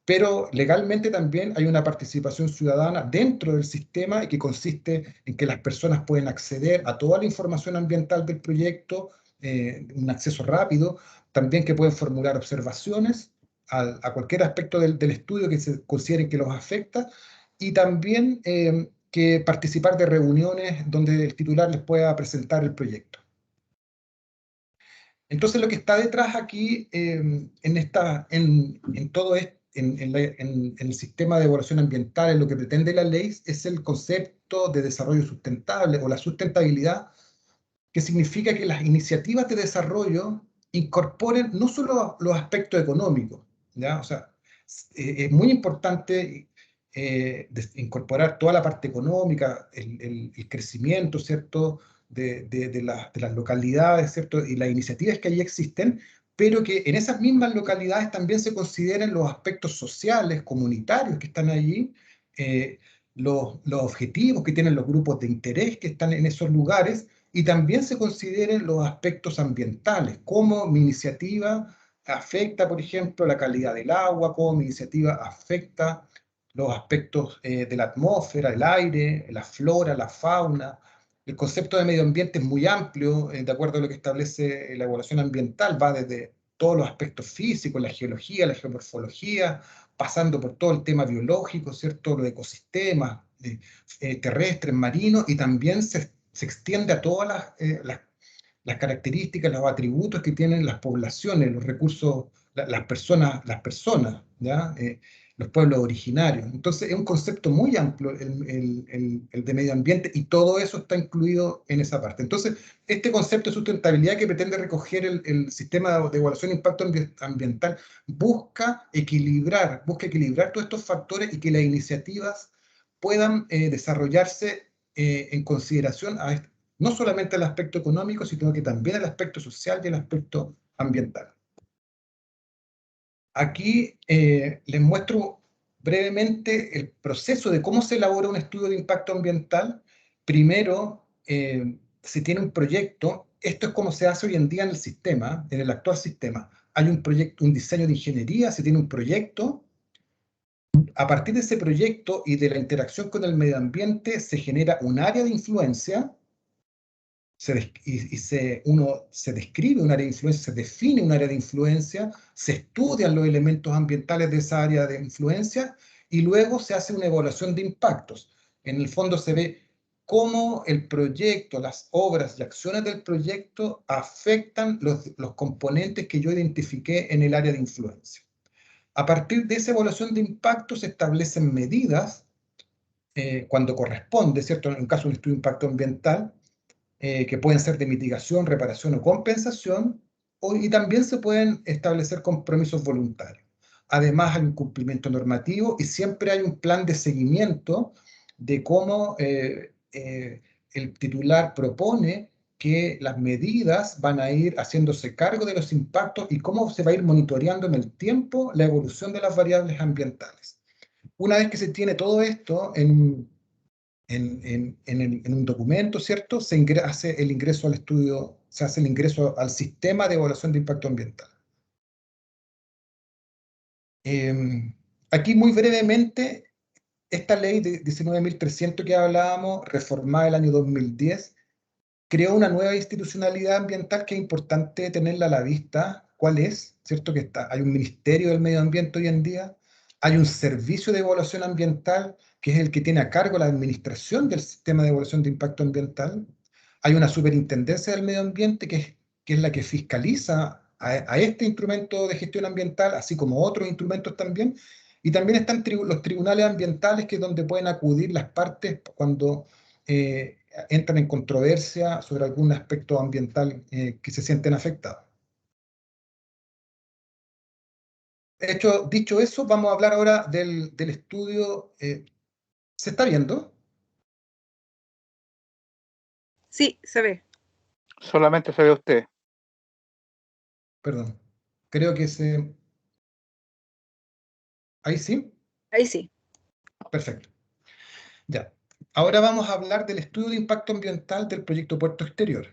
pero legalmente también hay una participación ciudadana dentro del sistema y que consiste en que las personas pueden acceder a toda la información ambiental del proyecto, un acceso rápido, también que pueden formular observaciones a cualquier aspecto del estudio que se consideren que los afecta, y también que participar de reuniones donde el titular les pueda presentar el proyecto. Entonces, lo que está detrás aquí, en todo esto, en el sistema de evaluación ambiental, en lo que pretende la ley, es el concepto de desarrollo sustentable o la sustentabilidad, que significa que las iniciativas de desarrollo incorporen no solo los aspectos económicos, ¿ya? O sea, es muy importante incorporar toda la parte económica, el crecimiento, ¿cierto?, de las localidades, ¿cierto?, y las iniciativas que allí existen, pero que en esas mismas localidades también se consideren los aspectos sociales, comunitarios que están allí, los objetivos que tienen los grupos de interés que están en esos lugares, y también se consideren los aspectos ambientales, cómo mi iniciativa afecta, por ejemplo, la calidad del agua, cómo mi iniciativa afecta los aspectos de la atmósfera, el aire, la flora, la fauna. El concepto de medio ambiente es muy amplio, de acuerdo a lo que establece la evaluación ambiental, va desde todos los aspectos físicos, la geología, la geomorfología, pasando por todo el tema biológico, ¿cierto?, los ecosistemas terrestres, marinos, y también se extiende a todas las características, los atributos que tienen las poblaciones, los recursos, las personas, ¿ya? Los pueblos originarios. Entonces es un concepto muy amplio el de medio ambiente, y todo eso está incluido en esa parte. Entonces, este concepto de sustentabilidad que pretende recoger el sistema de evaluación de impacto ambiental busca equilibrar todos estos factores y que las iniciativas puedan desarrollarse en consideración no solamente el aspecto económico, sino que también el aspecto social y el aspecto ambiental. Aquí les muestro brevemente el proceso de cómo se elabora un estudio de impacto ambiental. Primero, se tiene un proyecto. Esto es como se hace hoy en día en el sistema, en el actual sistema. Hay un proyecto, un diseño de ingeniería, se tiene un proyecto. A partir de ese proyecto y de la interacción con el medio ambiente se genera un área de influencia, uno se describe un área de influencia, se define un área de influencia, se estudian los elementos ambientales de esa área de influencia, y luego se hace una evaluación de impactos. En el fondo se ve cómo el proyecto, las obras y acciones del proyecto afectan los componentes que yo identifiqué en el área de influencia. A partir de esa evaluación de impacto se establecen medidas cuando corresponde, ¿cierto? En un caso de un estudio de impacto ambiental, que pueden ser de mitigación, reparación o compensación, y también se pueden establecer compromisos voluntarios. Además, hay un cumplimiento normativo y siempre hay un plan de seguimiento de cómo el titular propone que las medidas van a ir haciéndose cargo de los impactos y cómo se va a ir monitoreando en el tiempo la evolución de las variables ambientales. Una vez que se tiene todo esto en un documento, ¿cierto?, se hace el ingreso al estudio, se hace el ingreso al sistema de evaluación de impacto ambiental. Aquí muy brevemente, esta ley de 19.300 que hablábamos, reformada el año 2010, creó una nueva institucionalidad ambiental que es importante tenerla a la vista. ¿Cuál es? ¿Cierto? Que hay un Ministerio del Medio Ambiente hoy en día, hay un servicio de evaluación ambiental que es el que tiene a cargo la administración del sistema de evaluación de impacto ambiental, hay una superintendencia del medio ambiente que es la que fiscaliza a este instrumento de gestión ambiental, así como otros instrumentos también, y también están los tribunales ambientales, que es donde pueden acudir las partes cuando entran en controversia sobre algún aspecto ambiental que se sienten afectados. Dicho eso, vamos a hablar ahora del estudio. ¿Se está viendo? Sí, se ve. Solamente se ve usted. Perdón. Creo que se... ¿Ahí sí? Ahí sí. Perfecto. Ya. Ahora vamos a hablar del estudio de impacto ambiental del proyecto Puerto Exterior.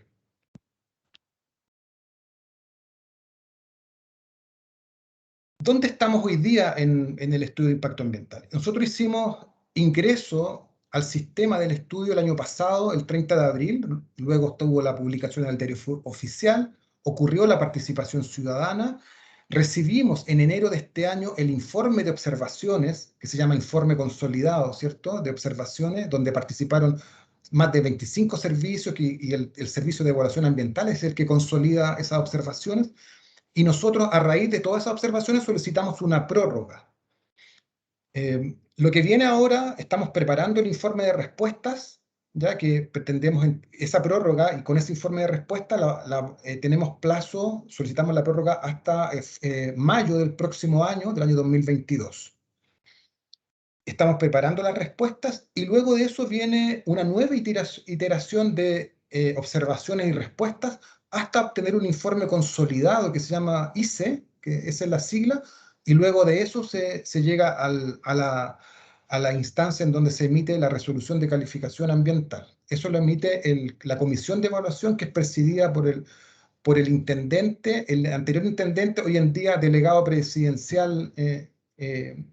¿Dónde estamos hoy día en el estudio de impacto ambiental? Nosotros hicimos ingreso al sistema del estudio el año pasado, el 30 de abril, luego estuvo la publicación en el diario oficial, ocurrió la participación ciudadana, recibimos en enero de este año el informe de observaciones, que se llama informe consolidado, ¿cierto?, de observaciones, donde participaron más de 25 servicios y el servicio de evaluación ambiental es el que consolida esas observaciones. Y nosotros, a raíz de todas esas observaciones, solicitamos una prórroga. Lo que viene ahora, estamos preparando el informe de respuestas, ya que pretendemos esa prórroga, y con ese informe de respuesta tenemos plazo, solicitamos la prórroga hasta mayo del próximo año, del año 2022. Estamos preparando las respuestas y luego de eso viene una nueva iteración de observaciones y respuestas hasta obtener un informe consolidado que se llama ICE, que esa es la sigla, y luego de eso se llega a la instancia en donde se emite la resolución de calificación ambiental. Eso lo emite la comisión de evaluación, que es presidida por el intendente, el anterior intendente, hoy en día delegado presidencial, de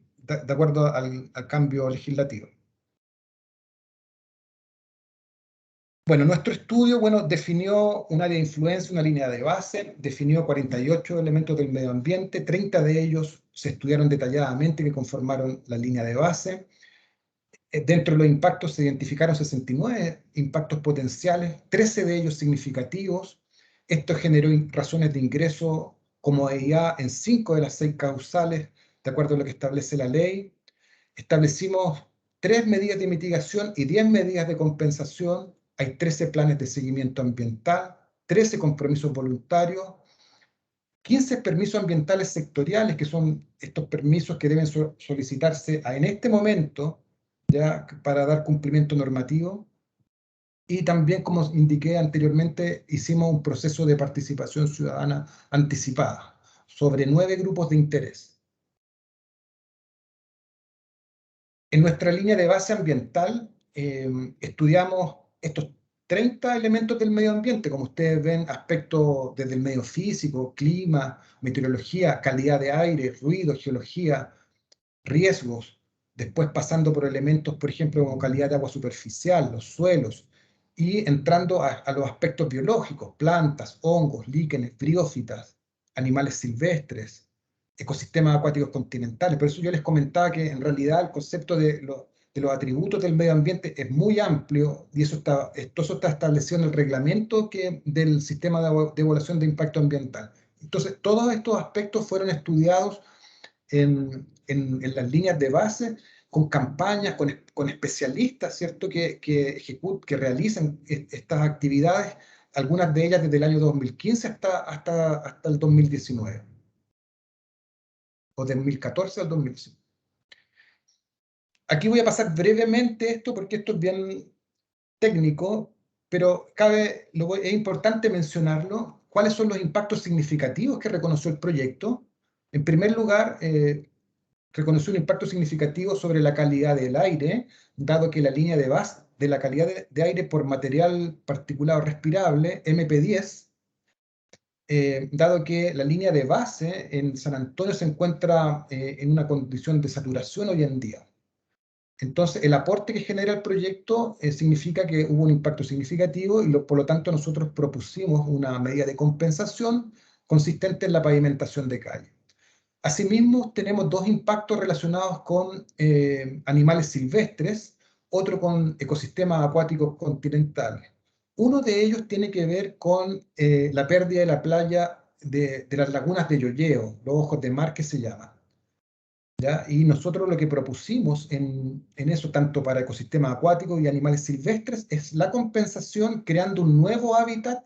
acuerdo al cambio legislativo. Bueno, nuestro estudio, definió un área de influencia, una línea de base, definió 48 elementos del medio ambiente, 30 de ellos se estudiaron detalladamente que conformaron la línea de base. Dentro de los impactos se identificaron 69 impactos potenciales, 13 de ellos significativos. Esto generó razones de ingreso como EIA en 5 de las 6 causales, de acuerdo a lo que establece la ley. Establecimos 3 medidas de mitigación y 10 medidas de compensación. Hay 13 planes de seguimiento ambiental, 13 compromisos voluntarios, 15 permisos ambientales sectoriales, que son estos permisos que deben solicitarse en este momento, ya para dar cumplimiento normativo. Y también, como indiqué anteriormente, hicimos un proceso de participación ciudadana anticipada sobre 9 grupos de interés. En nuestra línea de base ambiental estudiamos estos 30 elementos del medio ambiente, como ustedes ven, aspectos desde el medio físico, clima, meteorología, calidad de aire, ruido, geología, riesgos, después pasando por elementos, por ejemplo, como calidad de agua superficial, los suelos, y entrando a los aspectos biológicos, plantas, hongos, líquenes, briófitas, animales silvestres, ecosistemas acuáticos continentales. Por eso yo les comentaba que en realidad el concepto de los atributos del medio ambiente es muy amplio, y eso está establecido en el reglamento del sistema de evaluación de impacto ambiental. Entonces, todos estos aspectos fueron estudiados en las líneas de base, con campañas, con especialistas, ¿cierto?, que realizan estas actividades, algunas de ellas desde el año 2015 hasta el 2019, o de 2014 al 2015. Aquí voy a pasar brevemente esto, porque esto es bien técnico, pero es importante mencionarlo. ¿Cuáles son los impactos significativos que reconoció el proyecto? En primer lugar, reconoció un impacto significativo sobre la calidad del aire, dado que la línea de base de la calidad de aire por material particulado respirable, MP10, dado que la línea de base en San Antonio se encuentra en una condición de saturación hoy en día. Entonces, el aporte que genera el proyecto significa que hubo un impacto significativo y por lo tanto nosotros propusimos una medida de compensación consistente en la pavimentación de calle. Asimismo, tenemos 2 impactos relacionados con animales silvestres, otro con ecosistemas acuáticos continentales. Uno de ellos tiene que ver con la pérdida de la playa de las lagunas de Llolleo, los ojos de mar que se llaman. ¿Ya? Y nosotros lo que propusimos en eso, tanto para ecosistemas acuáticos y animales silvestres, es la compensación creando un nuevo hábitat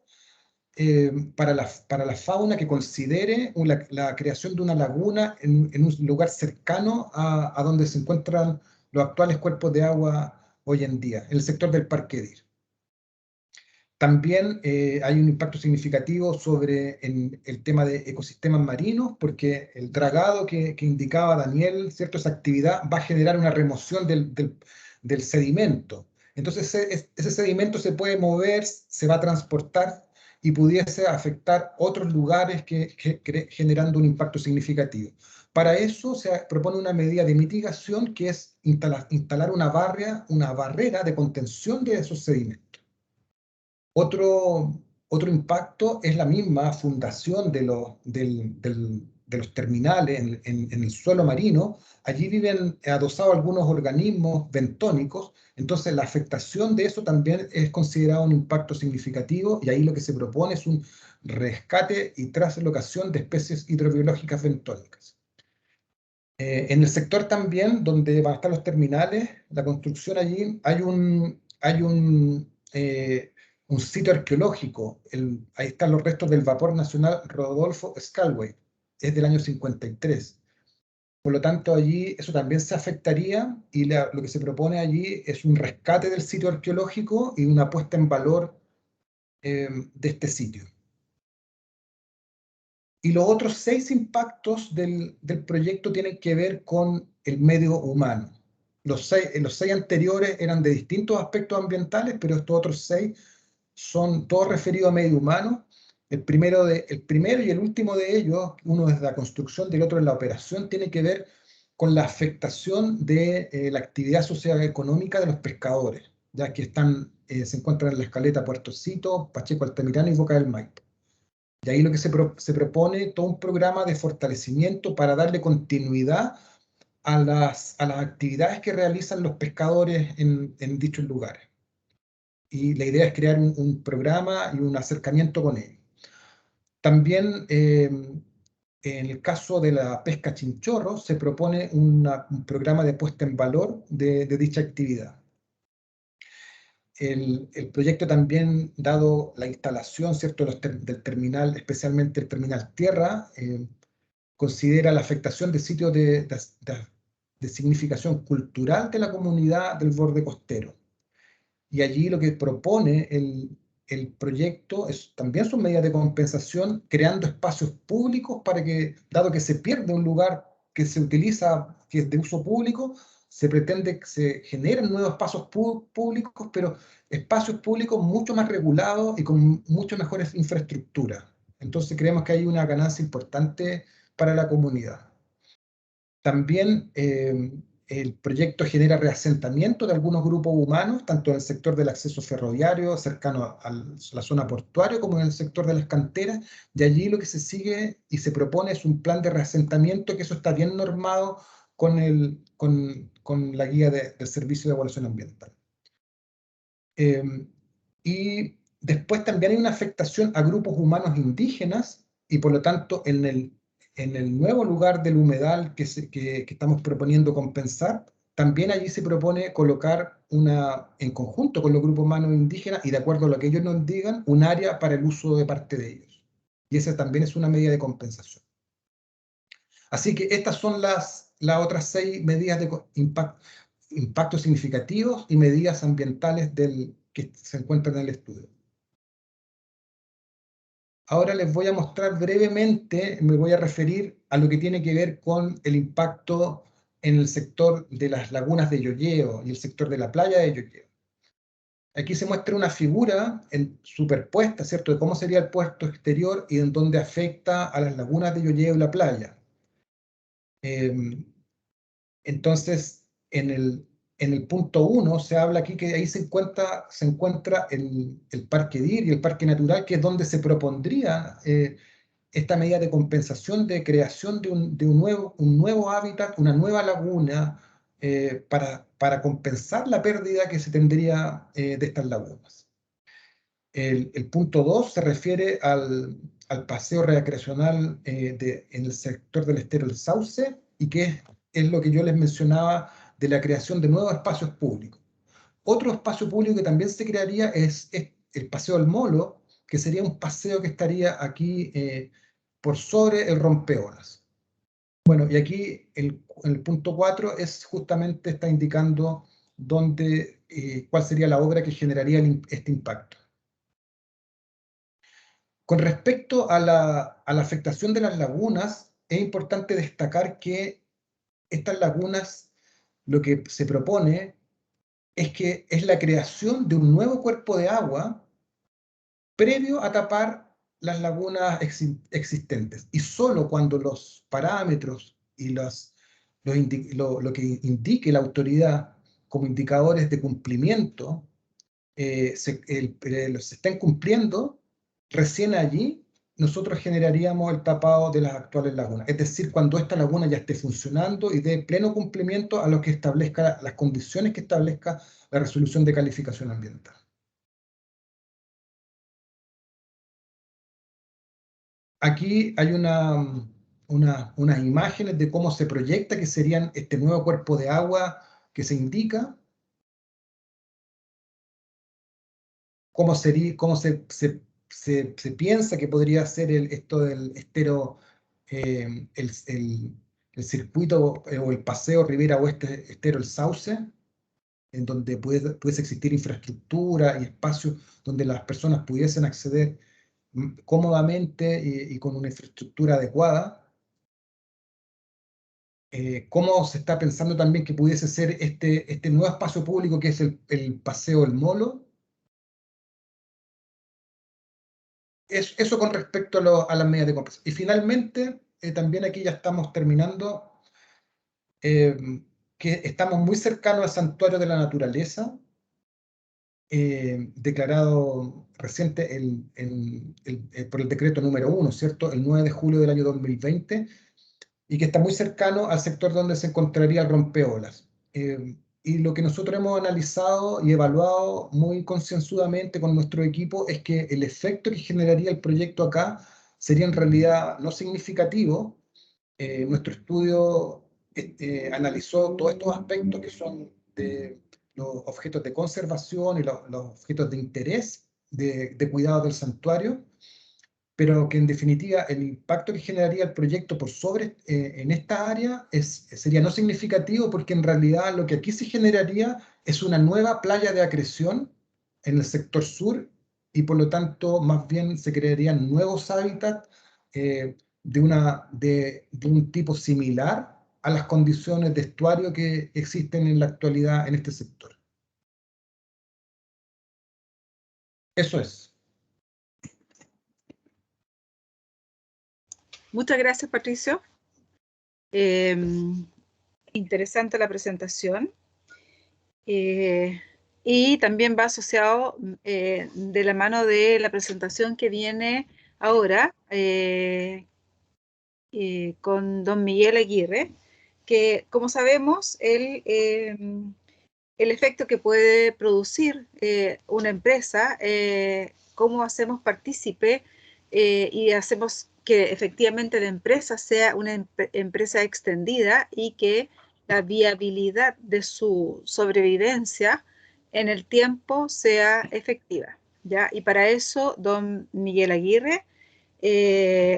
para la fauna que considere la creación de una laguna en un lugar cercano a donde se encuentran los actuales cuerpos de agua hoy en día, en el sector del Parque Dir. También hay un impacto significativo sobre el tema de ecosistemas marinos, porque el dragado que indicaba Daniel, ¿cierto? Esa actividad va a generar una remoción del sedimento. Entonces ese sedimento se puede mover, se va a transportar y pudiese afectar otros lugares generando un impacto significativo. Para eso se propone una medida de mitigación que es instalar una barrera de contención de esos sedimentos. Otro impacto es la misma fundación de los terminales en el suelo marino. Allí viven adosados algunos organismos bentónicos, entonces la afectación de eso también es considerado un impacto significativo, y ahí lo que se propone es un rescate y traslocación de especies hidrobiológicas bentónicas. En el sector también, donde van a estar los terminales, la construcción allí, hay un sitio arqueológico. Ahí están los restos del vapor nacional Rodolfo Scalway, es del año 53. Por lo tanto, allí eso también se afectaría, y lo que se propone allí es un rescate del sitio arqueológico y una puesta en valor de este sitio. Y los otros 6 impactos del proyecto tienen que ver con el medio humano. Los 6 anteriores eran de distintos aspectos ambientales, pero estos otros 6 son todos referidos a medio humano. El primero y el último de ellos, uno es la construcción, del otro es la operación, tiene que ver con la afectación de la actividad socioeconómica de los pescadores, ya que se encuentran en la Escaleta, Puertocito, Pacheco Altamirano y Boca del Maipo. Y ahí lo que se propone todo un programa de fortalecimiento para darle continuidad a las actividades que realizan los pescadores en dichos lugares. Y la idea es crear un programa y un acercamiento con ellos. También, en el caso de la pesca chinchorro, se propone un programa de puesta en valor de dicha actividad. El proyecto también, dado la instalación, ¿cierto?, del terminal, especialmente el terminal tierra, considera la afectación de sitios de significación cultural de la comunidad del borde costero. Y allí lo que propone el proyecto también son medidas de compensación, creando espacios públicos para que, dado que se pierde un lugar que se utiliza, que es de uso público, se pretende que se generen nuevos espacios públicos, pero espacios públicos mucho más regulados y con mucho mejores infraestructuras. Entonces creemos que hay una ganancia importante para la comunidad. También el proyecto genera reasentamiento de algunos grupos humanos, tanto en el sector del acceso ferroviario, cercano a la zona portuaria, como en el sector de las canteras. De allí lo que se sigue y se propone es un plan de reasentamiento, que eso está bien normado con la guía del Servicio de Evaluación Ambiental. Y después también hay una afectación a grupos humanos indígenas, y por lo tanto en el nuevo lugar del humedal que estamos proponiendo compensar, también allí se propone colocar en conjunto con los grupos humanos indígenas, y de acuerdo a lo que ellos nos digan, un área para el uso de parte de ellos. Y esa también es una medida de compensación. Así que estas son las otras 6 medidas de impactos significativos y medidas ambientales que se encuentran en el estudio. Ahora les voy a mostrar brevemente, me voy a referir a lo que tiene que ver con el impacto en el sector de las lagunas de Yoyeo y el sector de la playa de Yoyeo. Aquí se muestra una figura superpuesta, ¿cierto?, de cómo sería el puerto exterior y en dónde afecta a las lagunas de Yoyeo y la playa. Entonces, en el punto 1 se habla aquí que ahí se encuentra el Parque DIR y el Parque Natural, que es donde se propondría esta medida de compensación, de creación de un nuevo hábitat, una nueva laguna, para compensar la pérdida que se tendría de estas lagunas. El punto 2 se refiere al paseo recreacional en el sector del estero del Sauce, y que es lo que yo les mencionaba de la creación de nuevos espacios públicos. Otro espacio público que también se crearía es el Paseo del Molo, que sería un paseo que estaría aquí por sobre el rompeolas. Bueno, y aquí el punto 4 justamente está indicando cuál sería la obra que generaría este impacto. Con respecto a la afectación de las lagunas, es importante destacar que estas lagunas, lo que se propone es que es la creación de un nuevo cuerpo de agua previo a tapar las lagunas existentes. Y solo cuando los parámetros y lo que indique la autoridad como indicadores de cumplimiento se estén cumpliendo, recién allí nosotros generaríamos el tapado de las actuales lagunas. Es decir, cuando esta laguna ya esté funcionando y dé pleno cumplimiento a lo que establezca, las condiciones que establezca la resolución de calificación ambiental. Aquí hay unas imágenes de cómo se proyecta que serían este nuevo cuerpo de agua que se indica, cómo se piensa que podría ser esto del estero, el circuito o el paseo Ribera Oeste Estero El Sauce, en donde pudiese existir infraestructura y espacios donde las personas pudiesen acceder cómodamente y con una infraestructura adecuada. Cómo se está pensando también que pudiese ser este nuevo espacio público que es el Paseo El Molo. Eso con respecto a las medidas de compensación. Y finalmente, también aquí ya estamos terminando, que estamos muy cercanos al Santuario de la Naturaleza, declarado reciente por el decreto número 1, ¿cierto? El 9 de julio del año 2020, y que está muy cercano al sector donde se encontraría el rompeolas. Y lo que nosotros hemos analizado y evaluado muy concienzudamente con nuestro equipo es que el efecto que generaría el proyecto acá sería en realidad no significativo. Nuestro estudio analizó todos estos aspectos que son de los objetos de conservación y los objetos de interés de cuidado del santuario, pero que en definitiva el impacto que generaría el proyecto por sobre en esta área sería no significativo, porque en realidad lo que aquí se generaría es una nueva playa de acreción en el sector sur, y por lo tanto más bien se crearían nuevos hábitats de un tipo similar a las condiciones de estuario que existen en la actualidad en este sector. Eso es. Muchas gracias, Patricio. Interesante la presentación. Y también va asociado de la mano de la presentación que viene ahora con don Miguel Aguirre, que como sabemos, el efecto que puede producir una empresa, cómo hacemos partícipe y hacemos que efectivamente la empresa sea una empresa extendida y que la viabilidad de su sobrevivencia en el tiempo sea efectiva, ¿ya? Y para eso, don Miguel Aguirre,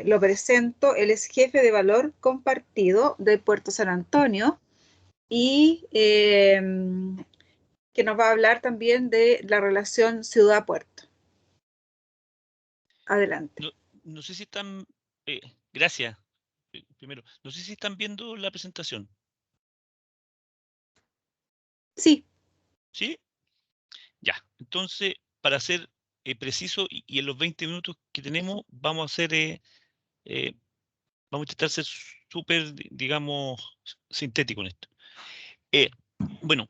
lo presento. Él es jefe de valor compartido de Puerto San Antonio y que nos va a hablar también de la relación ciudad-puerto. Adelante. No sé si están... gracias. Primero, no sé si están viendo la presentación. Sí. ¿Sí? Ya. Entonces, para ser preciso y en los 20 minutos que tenemos, vamos a intentar ser súper, digamos, sintético en esto. Bueno,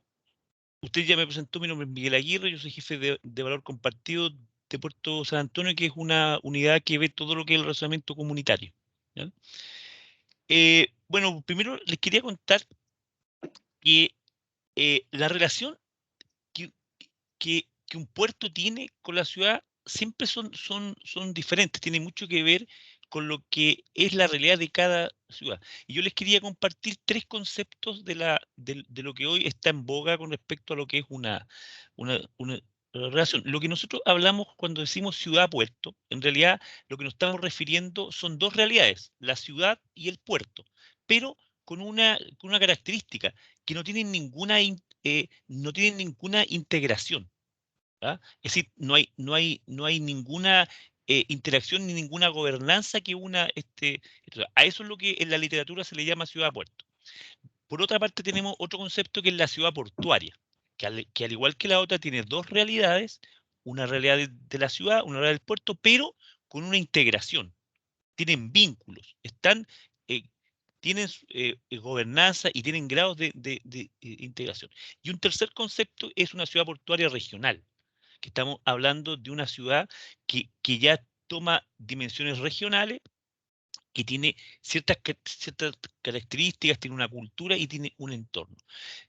usted ya me presentó, mi nombre es Miguel Aguirre, yo soy jefe de valor compartido de Puerto San Antonio, que es una unidad que ve todo lo que es el razonamiento comunitario, ¿ya? Bueno, primero les quería contar que la relación que un puerto tiene con la ciudad siempre son diferentes, tiene mucho que ver con lo que es la realidad de cada ciudad. Y yo les quería compartir 3 conceptos de lo que hoy está en boga con respecto a lo que es una relación. Lo que nosotros hablamos cuando decimos ciudad-puerto, en realidad lo que nos estamos refiriendo son 2 realidades, la ciudad y el puerto, pero con una característica, que no tienen ninguna integración. ¿Ah? Es decir, no hay ninguna interacción ni ninguna gobernanza que una... a eso es lo que en la literatura se le llama ciudad-puerto. Por otra parte, tenemos otro concepto que es la ciudad portuaria, que al igual que la otra tiene dos realidades, una realidad de la ciudad, una realidad del puerto, pero con una integración. Tienen vínculos, tienen gobernanza y tienen grados de integración. Y un tercer concepto es una ciudad portuaria regional, que estamos hablando de una ciudad que ya toma dimensiones regionales, que tiene ciertas características, tiene una cultura y tiene un entorno.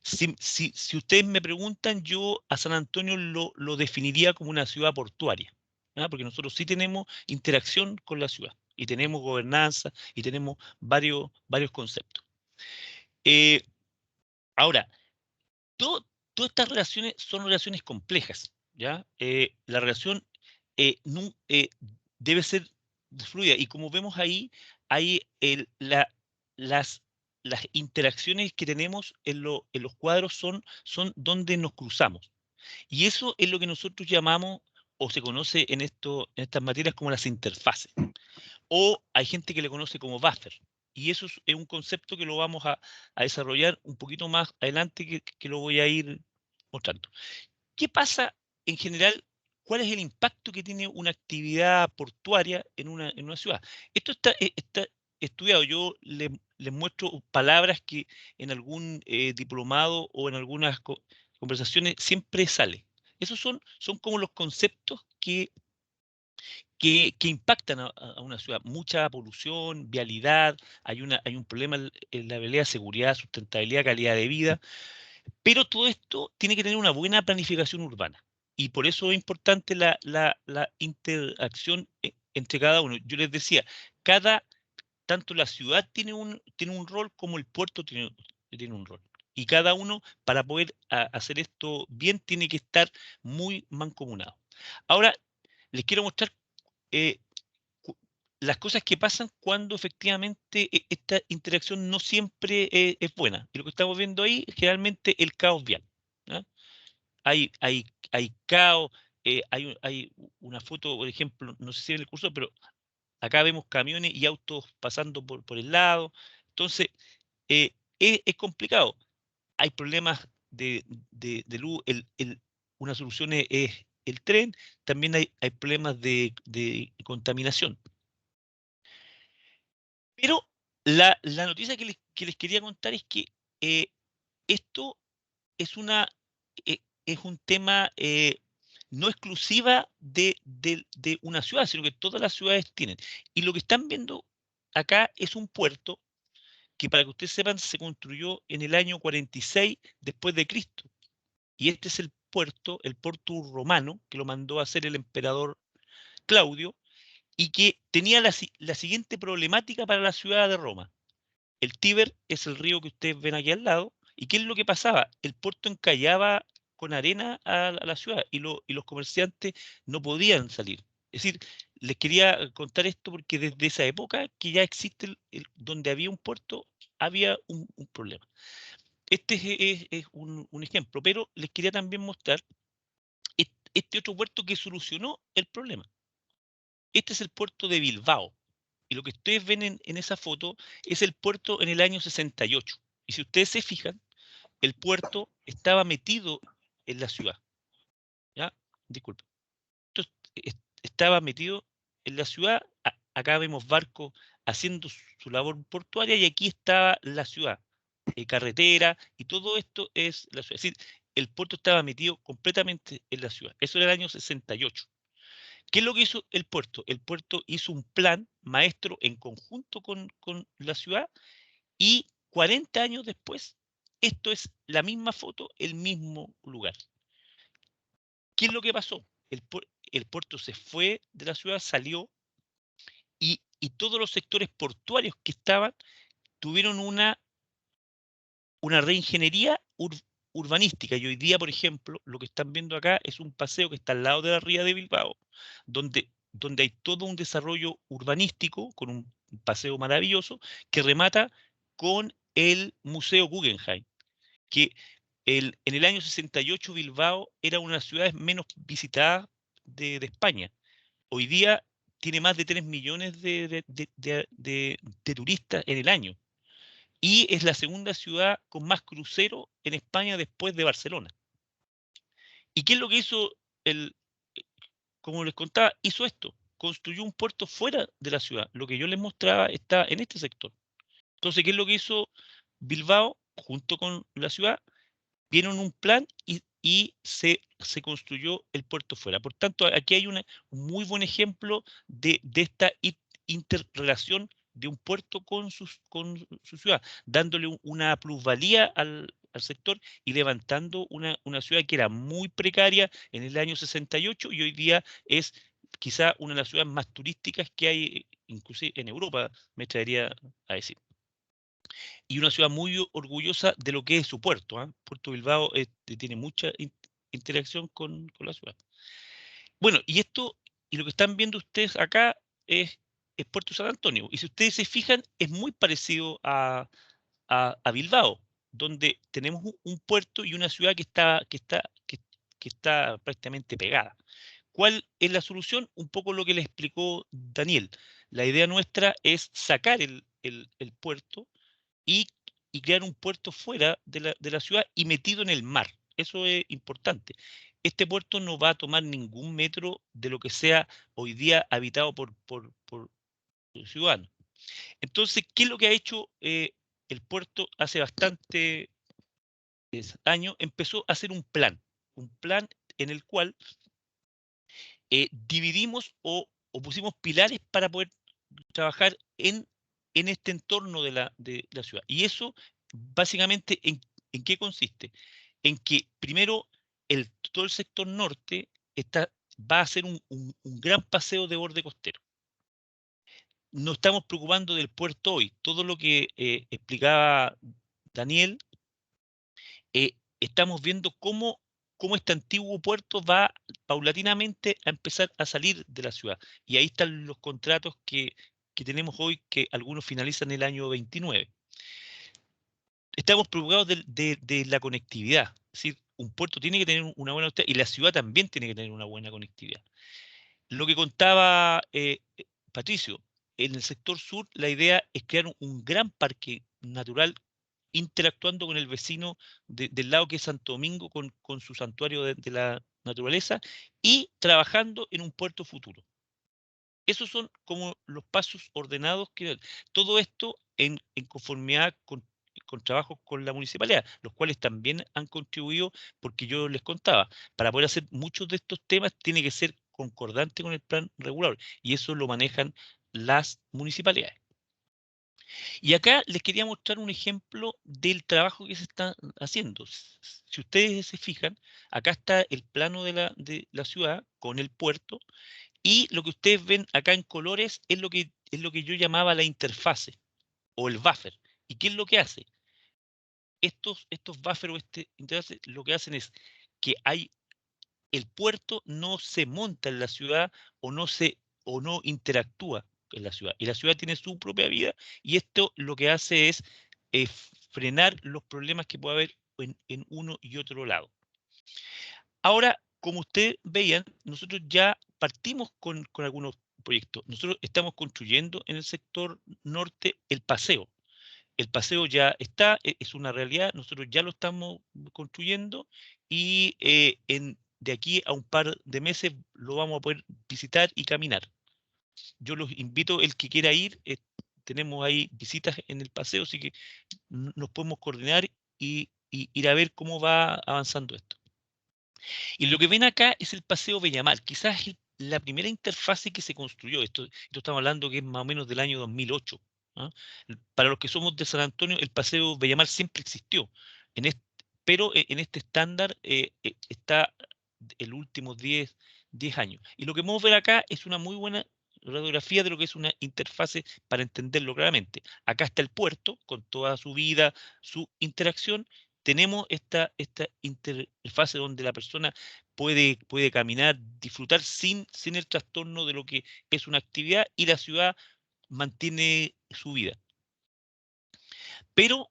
Si ustedes me preguntan, yo a San Antonio lo definiría como una ciudad portuaria, ¿ah? Porque nosotros sí tenemos interacción con la ciudad y tenemos gobernanza y tenemos varios conceptos. Ahora, todas estas relaciones son relaciones complejas, ¿ya? La relación debe ser fluida y como vemos ahí, hay las interacciones que tenemos en los cuadros son donde nos cruzamos. Y eso es lo que nosotros llamamos, o se conoce en estas materias como las interfaces. O hay gente que le conoce como buffer. Y eso es un concepto que lo vamos a desarrollar un poquito más adelante, que lo voy a ir mostrando. ¿Qué pasa en general? ¿Cuál es el impacto que tiene una actividad portuaria en una ciudad? Esto está estudiado. Yo les muestro palabras que en algún diplomado o en algunas conversaciones siempre sale. Esos son como los conceptos que impactan a una ciudad. Mucha polución, vialidad, hay un problema en la vialidad, seguridad, sustentabilidad, calidad de vida, pero todo esto tiene que tener una buena planificación urbana. Y por eso es importante la interacción entre cada uno. Yo les decía, tanto la ciudad tiene un rol como el puerto tiene un rol. Y cada uno, para poder hacer esto bien, tiene que estar muy mancomunado. Ahora, les quiero mostrar las cosas que pasan cuando efectivamente esta interacción no siempre es buena. Y lo que estamos viendo ahí es generalmente el caos vial, ¿ya? Hay caos, hay una foto, por ejemplo, no sé si en el curso, pero acá vemos camiones y autos pasando por el lado. Entonces, es complicado. Hay problemas de luz. Una solución es el tren. También hay problemas de contaminación. Pero la noticia que les quería contar es que esto es un tema no exclusiva de una ciudad, sino que todas las ciudades tienen. Y lo que están viendo acá es un puerto que, para que ustedes sepan, se construyó en el año 46 después de Cristo. Y este es el puerto romano, que lo mandó a hacer el emperador Claudio, y que tenía la siguiente problemática para la ciudad de Roma. El Tíber es el río que ustedes ven aquí al lado. ¿Y qué es lo que pasaba? El puerto encallaba con arena a la ciudad y los comerciantes no podían salir. Es decir, les quería contar esto porque desde esa época que ya existe, donde había un puerto, había un problema. Este es un ejemplo, pero les quería también mostrar este otro puerto que solucionó el problema. Este es el puerto de Bilbao. Y lo que ustedes ven en esa foto es el puerto en el año 68. Y si ustedes se fijan, el puerto estaba metido en la ciudad. ¿Ya? Disculpen. Entonces, estaba metido en la ciudad. Acá vemos barcos haciendo su labor portuaria y aquí estaba la ciudad, carretera, y todo esto es la ciudad. Es decir, el puerto estaba metido completamente en la ciudad. Eso era el año 68. ¿Qué es lo que hizo el puerto? El puerto hizo un plan maestro en conjunto con la ciudad y 40 años después, esto es la misma foto, el mismo lugar. ¿Qué es lo que pasó? El puerto se fue de la ciudad, salió y todos los sectores portuarios que estaban tuvieron una reingeniería urbanística. Y hoy día, por ejemplo, lo que están viendo acá es un paseo que está al lado de la ría de Bilbao, donde hay todo un desarrollo urbanístico con un paseo maravilloso que remata con el Museo Guggenheim, que en el año 68 Bilbao era una de las ciudades menos visitadas de España. Hoy día tiene más de 3 millones de turistas en el año. Y es la segunda ciudad con más cruceros en España después de Barcelona. ¿Y qué es lo que hizo como les contaba, hizo esto? Construyó un puerto fuera de la ciudad. Lo que yo les mostraba está en este sector. Entonces, ¿qué es lo que hizo Bilbao junto con la ciudad? Vieron un plan y se construyó el puerto fuera. Por tanto, aquí hay un muy buen ejemplo de esta interrelación de un puerto con su ciudad, dándole una plusvalía al sector y levantando una ciudad que era muy precaria en el año 68 y hoy día es quizá una de las ciudades más turísticas que hay, inclusive en Europa, me atrevería a decir. Y una ciudad muy orgullosa de lo que es su puerto. Puerto Bilbao tiene mucha interacción con la ciudad. Bueno, y lo que están viendo ustedes acá es Puerto San Antonio. Y si ustedes se fijan, es muy parecido a Bilbao, donde tenemos un puerto y una ciudad que está prácticamente pegada. ¿Cuál es la solución? Un poco lo que le explicó Daniel. La idea nuestra es sacar el puerto y crear un puerto fuera de la ciudad y metido en el mar. Eso es importante. Este puerto no va a tomar ningún metro de lo que sea hoy día habitado por ciudadanos. Entonces, ¿qué es lo que ha hecho el puerto hace bastante años? Empezó a hacer un plan en el cual dividimos o pusimos pilares para poder trabajar en este entorno de la ciudad. Y eso, básicamente, ¿en qué consiste? En que, primero, todo el sector norte va a ser un gran paseo de borde costero. No estamos preocupando del puerto hoy. Todo lo que explicaba Daniel, estamos viendo cómo este antiguo puerto va paulatinamente a empezar a salir de la ciudad. Y ahí están los contratos que tenemos hoy, que algunos finalizan el año 29. Estamos preocupados de la conectividad. Es decir, un puerto tiene que tener una buena conectividad y la ciudad también tiene que tener una buena conectividad. Lo que contaba Patricio, en el sector sur la idea es crear un gran parque natural interactuando con el vecino del lado que es Santo Domingo, con su santuario de la naturaleza y trabajando en un puerto futuro. Esos son como los pasos ordenados todo esto en conformidad con trabajos con la municipalidad, los cuales también han contribuido, porque yo les contaba, para poder hacer muchos de estos temas tiene que ser concordante con el plan regulador y eso lo manejan las municipalidades. Y acá les quería mostrar un ejemplo del trabajo que se está haciendo. Si ustedes se fijan, acá está el plano de la ciudad con el puerto y lo que ustedes ven acá en colores es lo que yo llamaba la interfase o el buffer. ¿Y qué es lo que hace? Estos buffers o interfase lo que hacen es que el puerto no se monta en la ciudad o no interactúa en la ciudad. Y la ciudad tiene su propia vida y esto lo que hace es frenar los problemas que puede haber en uno y otro lado. Ahora, como ustedes veían, nosotros ya partimos con algunos proyectos. Nosotros estamos construyendo en el sector norte el paseo. El paseo ya está, es una realidad, nosotros ya lo estamos construyendo y de aquí a un par de meses lo vamos a poder visitar y caminar. Yo los invito, el que quiera ir, tenemos ahí visitas en el paseo, así que nos podemos coordinar y ir a ver cómo va avanzando esto. Y lo que ven acá es el paseo Bellamar, quizás la primera interfase que se construyó, esto estamos hablando que es más o menos del año 2008. Para los que somos de San Antonio, el paseo Bellamar siempre existió, pero en este estándar está el último 10 años. Y lo que podemos ver acá es una muy buena radiografía de lo que es una interfase para entenderlo claramente. Acá está el puerto con toda su vida, su interacción. Tenemos esta interfase donde la persona puede caminar, disfrutar sin el trastorno de lo que es una actividad y la ciudad mantiene su vida. Pero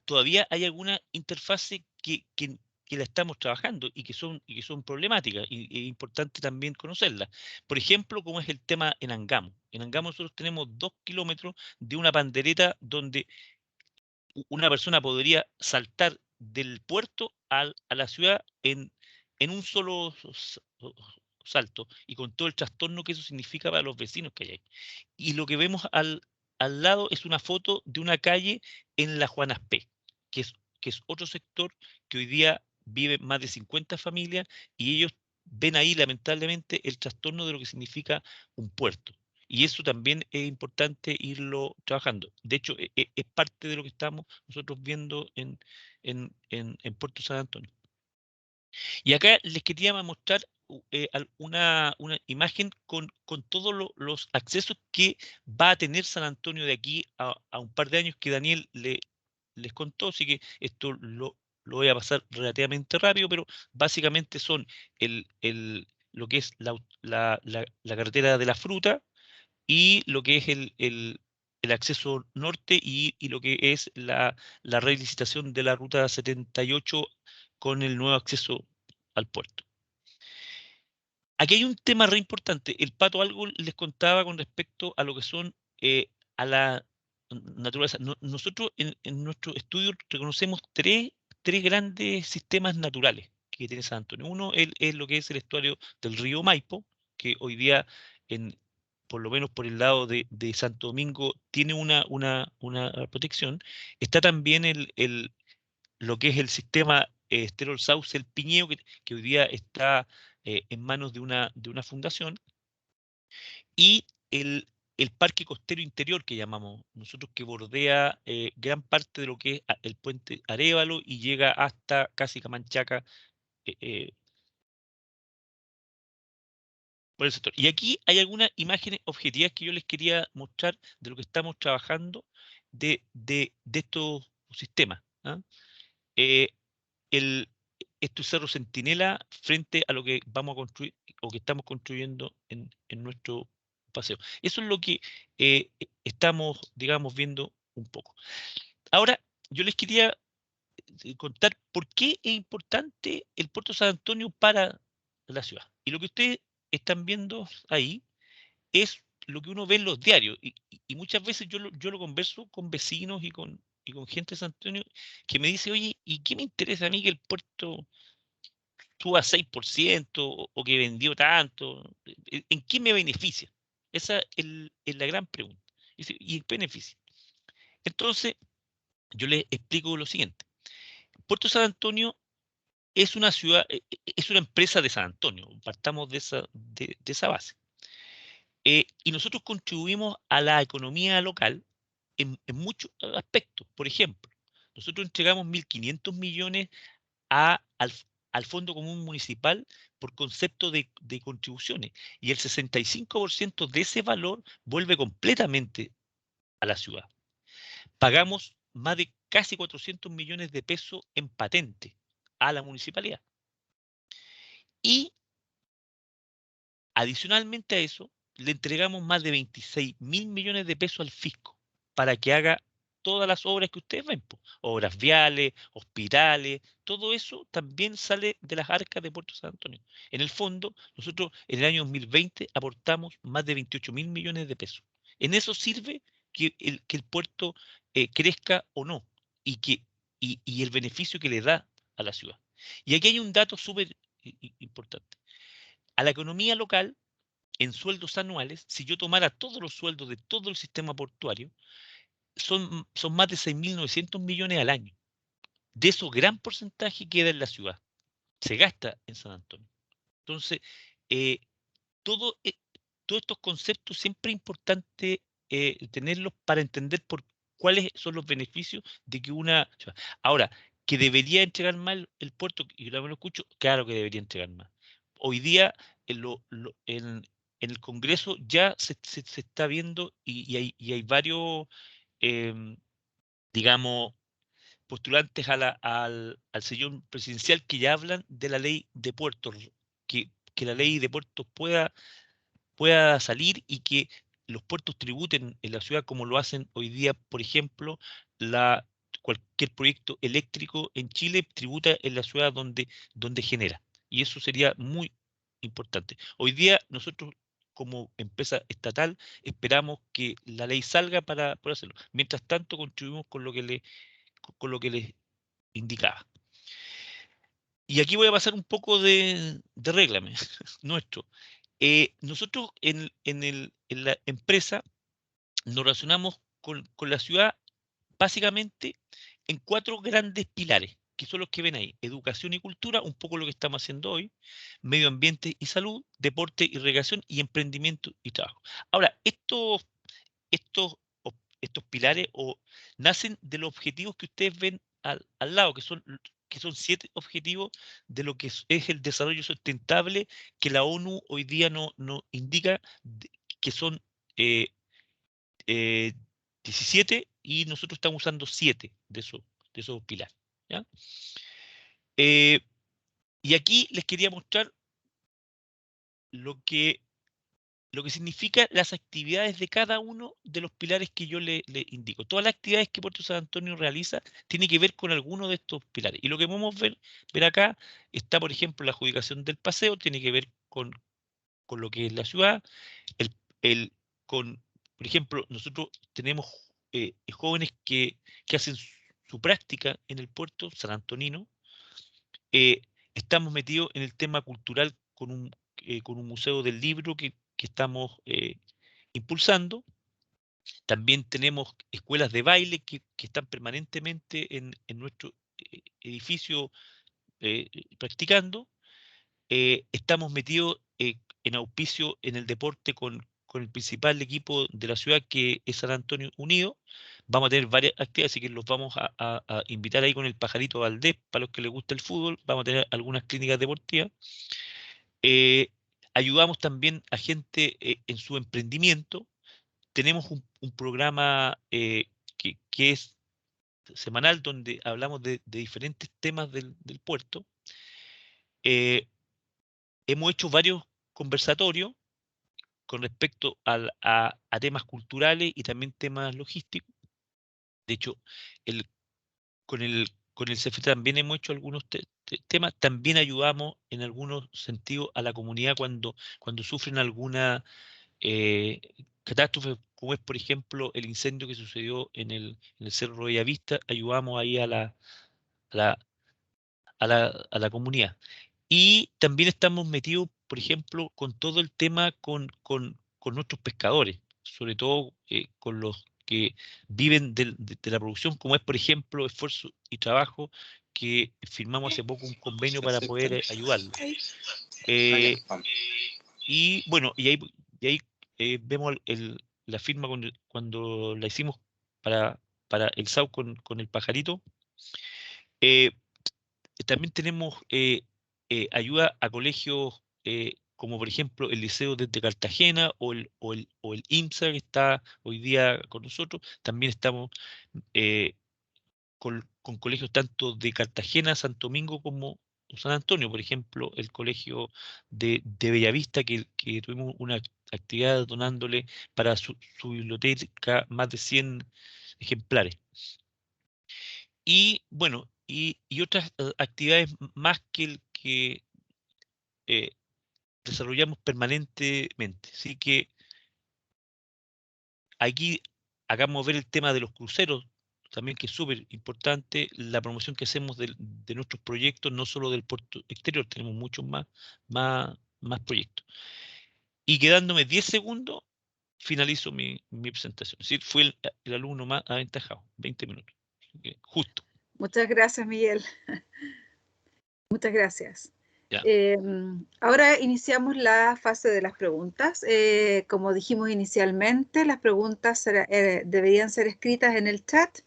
todavía hay alguna interfase que la estamos trabajando y que son problemáticas, y es importante también conocerlas. Por ejemplo, como es el tema en Angamo. En Angamo nosotros tenemos 2 kilómetros de una pandereta donde una persona podría saltar del puerto a la ciudad en un solo salto, y con todo el trastorno que eso significa para los vecinos que hay ahí. Y lo que vemos al lado es una foto de una calle en la Juanas P, que es otro sector que hoy día vive más de 50 familias, y ellos ven ahí lamentablemente el trastorno de lo que significa un puerto. Y eso también es importante irlo trabajando. De hecho, es parte de lo que estamos nosotros viendo en Puerto San Antonio. Y acá les quería mostrar una imagen con todos los accesos que va a tener San Antonio de aquí a un par de años, que Daniel les contó, así que esto lo voy a pasar relativamente rápido, pero básicamente son lo que es la carretera de la fruta, y lo que es el acceso norte, y lo que es la relicitación de la ruta 78 con el nuevo acceso al puerto. Aquí hay un tema re importante. El Pato algo les contaba con respecto a lo que son a la naturaleza. Nosotros en nuestro estudio reconocemos tres grandes sistemas naturales que tiene San Antonio. Uno es lo que es el estuario del río Maipo, que hoy día, por lo menos por el lado de Santo Domingo, tiene una protección. Está también lo que es el sistema Sterol Sauce, el Piñeo, que hoy día está en manos de una fundación, y el parque costero interior, que llamamos nosotros, que bordea gran parte de lo que es el puente Arévalo y llega hasta casi Camanchaca, por el sector. Y aquí hay algunas imágenes objetivas que yo les quería mostrar de lo que estamos trabajando de estos sistemas. ¿Ah? Esto es Cerro Centinela frente a lo que vamos a construir o que estamos construyendo en nuestro paseo. Eso es lo que estamos, digamos, viendo un poco. Ahora, yo les quería contar por qué es importante el Puerto San Antonio para la ciudad. Y lo que ustedes están viendo ahí es lo que uno ve en los diarios. Y muchas veces yo lo converso con vecinos y con gente de San Antonio, que me dice, oye, ¿y qué me interesa a mí que el puerto suba 6% o que vendió tanto? ¿En qué me beneficia? Esa es la gran pregunta. ¿Y en beneficia? Entonces, yo les explico lo siguiente. Puerto San Antonio es una ciudad, es una empresa de San Antonio. Partamos de esa base. Y nosotros contribuimos a la economía local en muchos aspectos. Por ejemplo, nosotros entregamos 1.500 millones al Fondo Común Municipal por concepto de contribuciones, y el 65% de ese valor vuelve completamente a la ciudad. Pagamos más de casi 400 millones de pesos en patente a la municipalidad. Y adicionalmente a eso, le entregamos más de 26.000 millones de pesos al fisco para que haga todas las obras que ustedes ven, obras viales, hospitales, todo eso también sale de las arcas de Puerto San Antonio. En el fondo, nosotros en el año 2020 aportamos más de 28.000 millones de pesos. En eso sirve que el puerto crezca o no, y el beneficio que le da a la ciudad. Y aquí hay un dato súper importante. A la economía local, en sueldos anuales, si yo tomara todos los sueldos de todo el sistema portuario, son más de 6.900 millones al año. De eso, gran porcentaje queda en la ciudad. Se gasta en San Antonio. Entonces, todos estos conceptos siempre es importante tenerlos para entender cuáles son los beneficios de que una... Ahora, que debería entregar más el puerto, y yo lo escucho, claro que debería entregar más. Hoy día, en el Congreso ya se está viendo, y hay varios, digamos, postulantes al sillón presidencial, que ya hablan de la ley de puertos, que la ley de puertos pueda salir, y que los puertos tributen en la ciudad como lo hacen hoy día, por ejemplo, cualquier proyecto eléctrico en Chile tributa en la ciudad donde genera. Y eso sería muy importante. Hoy día nosotros, como empresa estatal, esperamos que la ley salga para poder hacerlo. Mientras tanto, contribuimos con lo que les indicaba. Y aquí voy a pasar un poco de réglame nuestro. Nosotros en la empresa nos relacionamos con la ciudad básicamente en 4 grandes pilares, que son los que ven ahí: educación y cultura, un poco lo que estamos haciendo hoy; medio ambiente y salud; deporte y recreación; y emprendimiento y trabajo. Ahora, estos pilares nacen de los objetivos que ustedes ven al lado, que son 7 objetivos de lo que es el desarrollo sustentable, que la ONU hoy día no indica que son 17, y nosotros estamos usando 7 de esos pilares, ¿ya? Y aquí les quería mostrar lo que significa las actividades de cada uno de los pilares que yo le indico. Todas las actividades que Puerto San Antonio realiza tienen que ver con alguno de estos pilares. Y lo que podemos ver acá está, por ejemplo, la adjudicación del paseo, tiene que ver con lo que es la ciudad. Por ejemplo, nosotros tenemos jóvenes que hacen su práctica en el puerto San Antonino. Estamos metidos en el tema cultural con un museo del libro que estamos impulsando. También tenemos escuelas de baile que están permanentemente en nuestro edificio practicando. Estamos metidos en auspicio en el deporte con el principal equipo de la ciudad, que es San Antonio Unido. Vamos a tener varias actividades, así que los vamos a invitar ahí con el Pajarito Valdés, para los que les gusta el fútbol. Vamos a tener algunas clínicas deportivas. Ayudamos también a gente en su emprendimiento. Tenemos un programa que es semanal, donde hablamos de diferentes temas del puerto. Hemos hecho varios conversatorios con respecto a temas culturales y también temas logísticos. De hecho, con el CFT también hemos hecho algunos temas. También ayudamos en algunos sentidos a la comunidad cuando sufren alguna catástrofe, como es, por ejemplo, el incendio que sucedió en el Cerro Bellavista. Ayudamos ahí a la comunidad. Y también estamos metidos, por ejemplo, con todo el tema con nuestros pescadores, sobre todo con los que viven de la producción, como es, por ejemplo, Esfuerzo y Trabajo, que firmamos hace poco un convenio para poder ayudarlos. Y bueno, y ahí vemos la firma cuando la hicimos para el SAU con el Pajarito. También tenemos ayuda a colegios como, por ejemplo, el Liceo desde Cartagena, o el IMSA, que está hoy día con nosotros. También estamos con colegios tanto de Cartagena, Santo Domingo, como San Antonio. Por ejemplo, el colegio de Bellavista, que tuvimos una actividad donándole para su biblioteca más de 100 ejemplares. Y bueno, y otras actividades más que desarrollamos permanentemente. Así que aquí hagamos ver el tema de los cruceros también, que es súper importante, la promoción que hacemos de nuestros proyectos, no solo del puerto exterior, tenemos muchos más proyectos. Y quedándome 10 segundos, finalizo mi presentación. Es decir, fui el alumno más aventajado, 20 minutos. Justo. Muchas gracias, Miguel. Muchas gracias. Ya. Ahora iniciamos la fase de las preguntas. Como dijimos inicialmente, las preguntas deberían ser escritas en el chat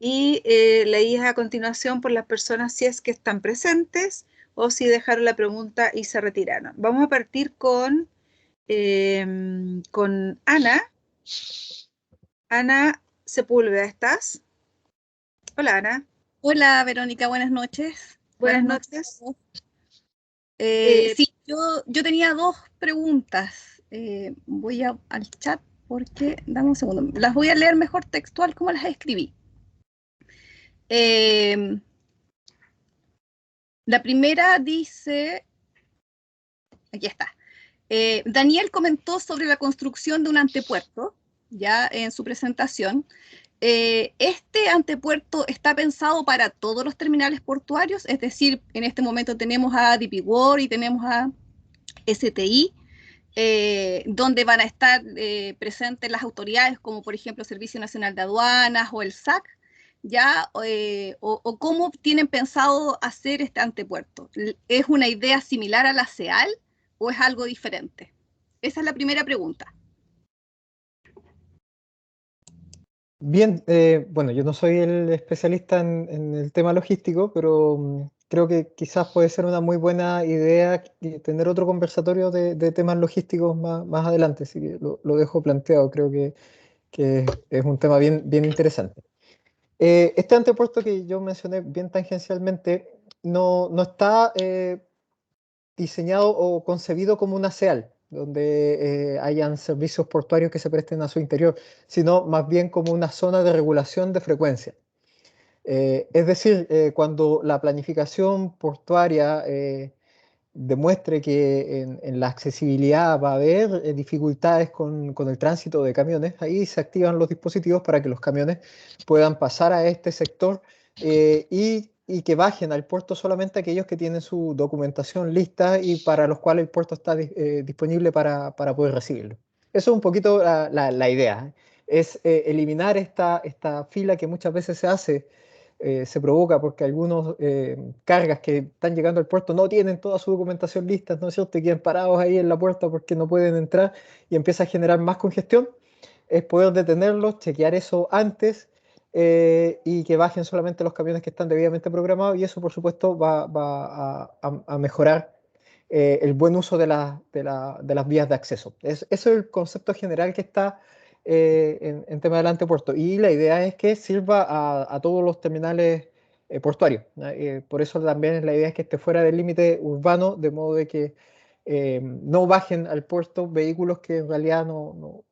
y leídas a continuación por las personas, si es que están presentes o si dejaron la pregunta y se retiraron. Vamos a partir con Ana. Ana Sepúlveda, ¿estás? Hola, Ana. Hola, Verónica, buenas noches. Buenas noches. Sí, yo tenía 2 preguntas. Voy al chat porque, dame un segundo, las voy a leer mejor textual como las escribí. La primera dice, aquí está. Daniel comentó sobre la construcción de un antepuerto, ya en su presentación. ¿Este antepuerto está pensado para todos los terminales portuarios? Es decir, en este momento tenemos a DP World y tenemos a STI, donde van a estar presentes las autoridades como por ejemplo Servicio Nacional de Aduanas o el SAC, ¿ya? O cómo tienen pensado hacer este antepuerto. ¿Es una idea similar a la CEAL o es algo diferente? Esa es la primera pregunta. Bien, bueno, yo no soy el especialista en el tema logístico, pero creo que quizás puede ser una muy buena idea tener otro conversatorio de temas logísticos más adelante, así que lo dejo planteado, creo que es un tema bien interesante. Este antepuerto que yo mencioné bien tangencialmente no está diseñado o concebido como una CEAL, donde hayan servicios portuarios que se presten a su interior, sino más bien como una zona de regulación de frecuencia. Es decir, cuando la planificación portuaria demuestre que en la accesibilidad va a haber dificultades con el tránsito de camiones, ahí se activan los dispositivos para que los camiones puedan pasar a este sector y que bajen al puerto solamente aquellos que tienen su documentación lista y para los cuales el puerto está disponible para poder recibirlo. Eso es un poquito la idea, es eliminar esta fila que muchas veces se hace, se provoca porque algunos cargas que están llegando al puerto no tienen toda su documentación lista, ¿no es cierto? Y quedan parados ahí en la puerta porque no pueden entrar y empieza a generar más congestión. Es poder detenerlos, chequear eso antes y que bajen solamente los camiones que están debidamente programados, y eso por supuesto va a mejorar el buen uso de las vías de acceso. Eso es el concepto general que está en tema del antepuerto, y la idea es que sirva a todos los terminales portuarios. Por eso también la idea es que esté fuera del límite urbano, de modo de que no bajen al puerto vehículos que en realidad no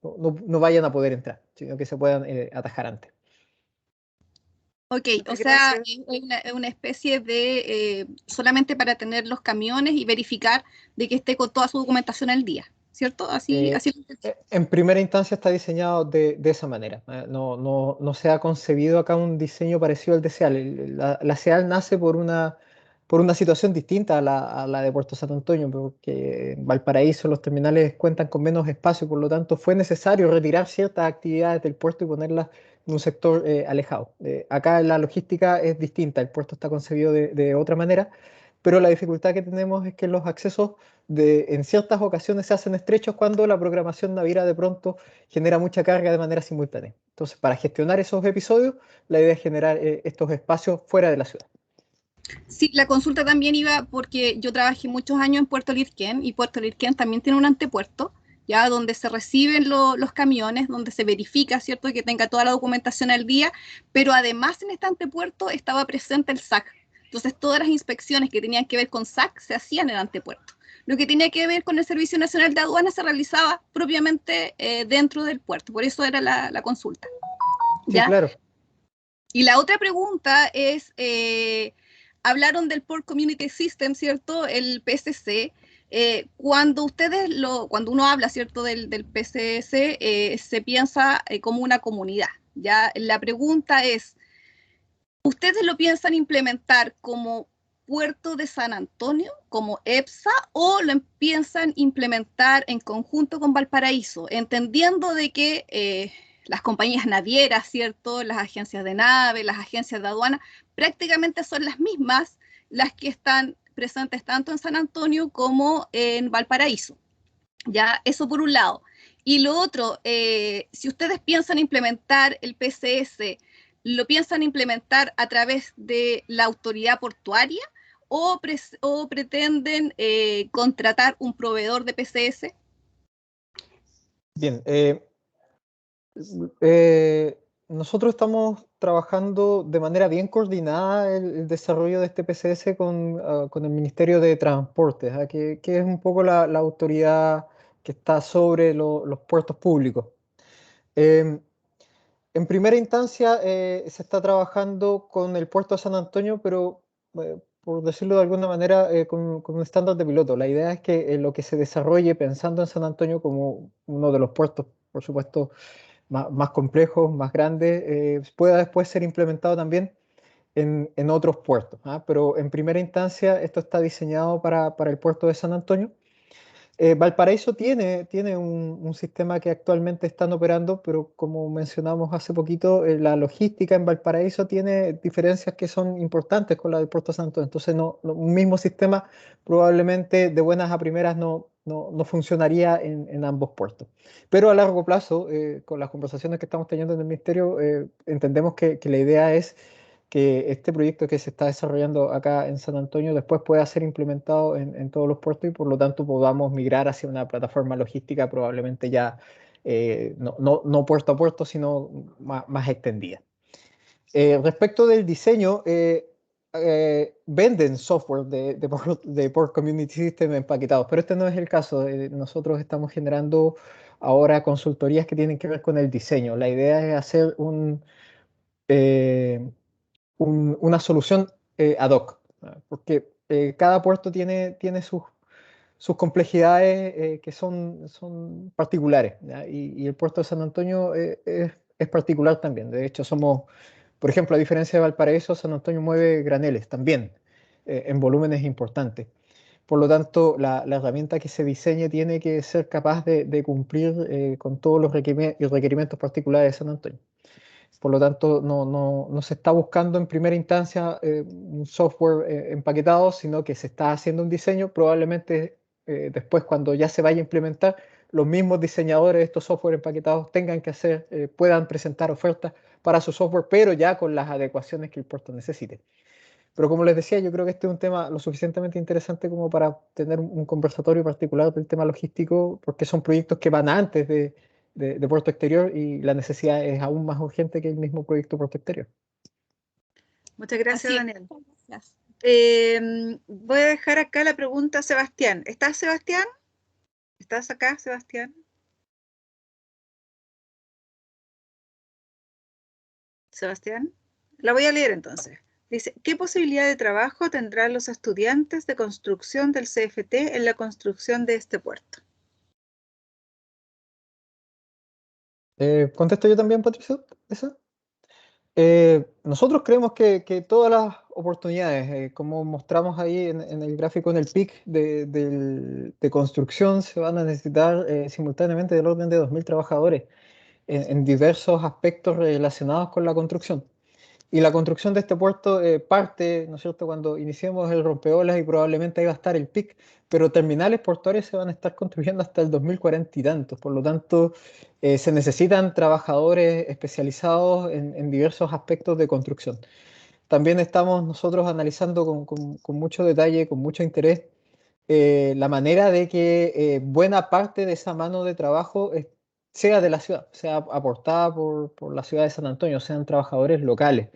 vayan a poder entrar, sino que se puedan atajar antes. Ok, o Muchas sea, gracias. es una especie de solamente para tener los camiones y verificar de que esté con toda su documentación al día, ¿cierto? Así lo entendí. En primera instancia está diseñado de esa manera. No se ha concebido acá un diseño parecido al de SEAL. La SEAL nace por una situación distinta a la de Puerto Santo Antonio, porque en Valparaíso los terminales cuentan con menos espacio, por lo tanto fue necesario retirar ciertas actividades del puerto y ponerlas en un sector alejado. Acá la logística es distinta, el puerto está concebido de otra manera, pero la dificultad que tenemos es que los accesos en ciertas ocasiones se hacen estrechos cuando la programación naviera de pronto genera mucha carga de manera simultánea. Entonces, para gestionar esos episodios, la idea es generar estos espacios fuera de la ciudad. Sí, la consulta también iba porque yo trabajé muchos años en Puerto Lirquén, y Puerto Lirquén también tiene un antepuerto, ya donde se reciben los camiones, donde se verifica, ¿cierto?, que tenga toda la documentación al día, pero además en este antepuerto estaba presente el SAC. Entonces todas las inspecciones que tenían que ver con SAC se hacían en el antepuerto. Lo que tenía que ver con el Servicio Nacional de Aduanas se realizaba propiamente dentro del puerto, por eso era la consulta. Sí, ¿Ya? claro. Y la otra pregunta es, hablaron del Port Community System, ¿cierto? El PCC. Cuando uno habla, ¿cierto?, del PCS, se piensa como una comunidad, ¿ya? La pregunta es, ¿ustedes lo piensan implementar como Puerto de San Antonio, como EPSA, o lo piensan implementar en conjunto con Valparaíso, entendiendo de que las compañías navieras, ¿cierto?, las agencias de nave, las agencias de aduana, prácticamente son las mismas las que están presentes tanto en San Antonio como en Valparaíso? Ya, eso por un lado. Y lo otro, si ustedes piensan implementar el PCS, ¿lo piensan implementar a través de la autoridad portuaria o pretenden contratar un proveedor de PCS? Bien. Nosotros estamos trabajando de manera bien coordinada el desarrollo de este PCS con el Ministerio de Transportes, que es un poco la autoridad que está sobre los puertos públicos. En primera instancia se está trabajando con el puerto de San Antonio, pero por decirlo de alguna manera, con un estándar de piloto. La idea es que lo que se desarrolle pensando en San Antonio como uno de los puertos, por supuesto, más complejos, más grandes, pueda después ser implementado también en otros puertos. Pero en primera instancia esto está diseñado para el puerto de San Antonio. Valparaíso tiene un sistema que actualmente están operando, pero como mencionamos hace poquito, la logística en Valparaíso tiene diferencias que son importantes con la del Puerto Santo. Entonces, un mismo sistema probablemente de buenas a primeras no funcionaría en ambos puertos. Pero a largo plazo, con las conversaciones que estamos teniendo en el Ministerio, entendemos que la idea es que este proyecto que se está desarrollando acá en San Antonio después pueda ser implementado en todos los puertos y por lo tanto podamos migrar hacia una plataforma logística probablemente ya no puerto a puerto, sino más extendida. Respecto del diseño, venden software de Port Community System empaquetados, pero este no es el caso. Nosotros estamos generando ahora consultorías que tienen que ver con el diseño. La idea es hacer una solución ad hoc, porque cada puerto tiene sus complejidades que son particulares, y el puerto de San Antonio es particular también. De hecho, por ejemplo, a diferencia de Valparaíso, San Antonio mueve graneles también en volúmenes importantes. Por lo tanto, la herramienta que se diseñe tiene que ser capaz de cumplir con todos los requerimientos particulares de San Antonio. Por lo tanto, no se está buscando en primera instancia un software empaquetado, sino que se está haciendo un diseño. Probablemente después, cuando ya se vaya a implementar, los mismos diseñadores de estos software empaquetados puedan presentar ofertas para su software, pero ya con las adecuaciones que el puerto necesite. Pero como les decía, yo creo que este es un tema lo suficientemente interesante como para tener un conversatorio particular del tema logístico, porque son proyectos que van antes de Puerto Exterior y la necesidad es aún más urgente que el mismo proyecto Puerto Exterior. Muchas gracias, Así es. Daniel. Gracias. Voy a dejar acá la pregunta a Sebastián. ¿Estás, Sebastián? ¿Estás acá, Sebastián? Sebastián, la voy a leer entonces. Dice, ¿qué posibilidad de trabajo tendrán los estudiantes de construcción del CFT en la construcción de este puerto? ¿Contesto yo también, Patricio? ¿Esa? Nosotros creemos que todas las oportunidades, como mostramos ahí en el gráfico, en el PIC de construcción, se van a necesitar simultáneamente del orden de 2.000 trabajadores en diversos aspectos relacionados con la construcción. Y la construcción de este puerto parte, ¿no es cierto?, cuando iniciemos el rompeolas y probablemente ahí va a estar el PIC, pero terminales portuarios se van a estar construyendo hasta el 2040 y tantos. Por lo tanto, se necesitan trabajadores especializados en diversos aspectos de construcción. También estamos nosotros analizando con mucho detalle, con mucho interés, la manera de que buena parte de esa mano de trabajo sea de la ciudad, sea aportada por la ciudad de San Antonio, sean trabajadores locales.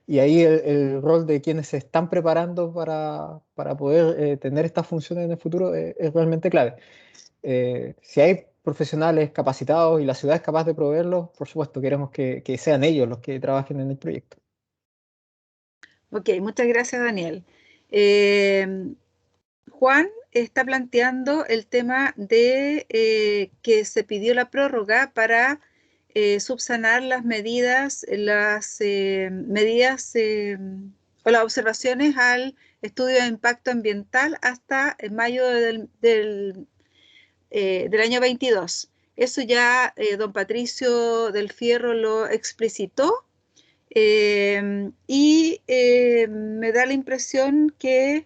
Y ahí el rol de quienes se están preparando para poder tener estas funciones en el futuro es realmente clave. Si hay profesionales capacitados y la ciudad es capaz de proveerlos, por supuesto, queremos que sean ellos los que trabajen en el proyecto. Ok, muchas gracias, Daniel. Juan está planteando el tema de que se pidió la prórroga para subsanar las medidas o las observaciones al estudio de impacto ambiental hasta mayo del año 22. Eso ya don Patricio del Fierro lo explicitó. Me da la impresión que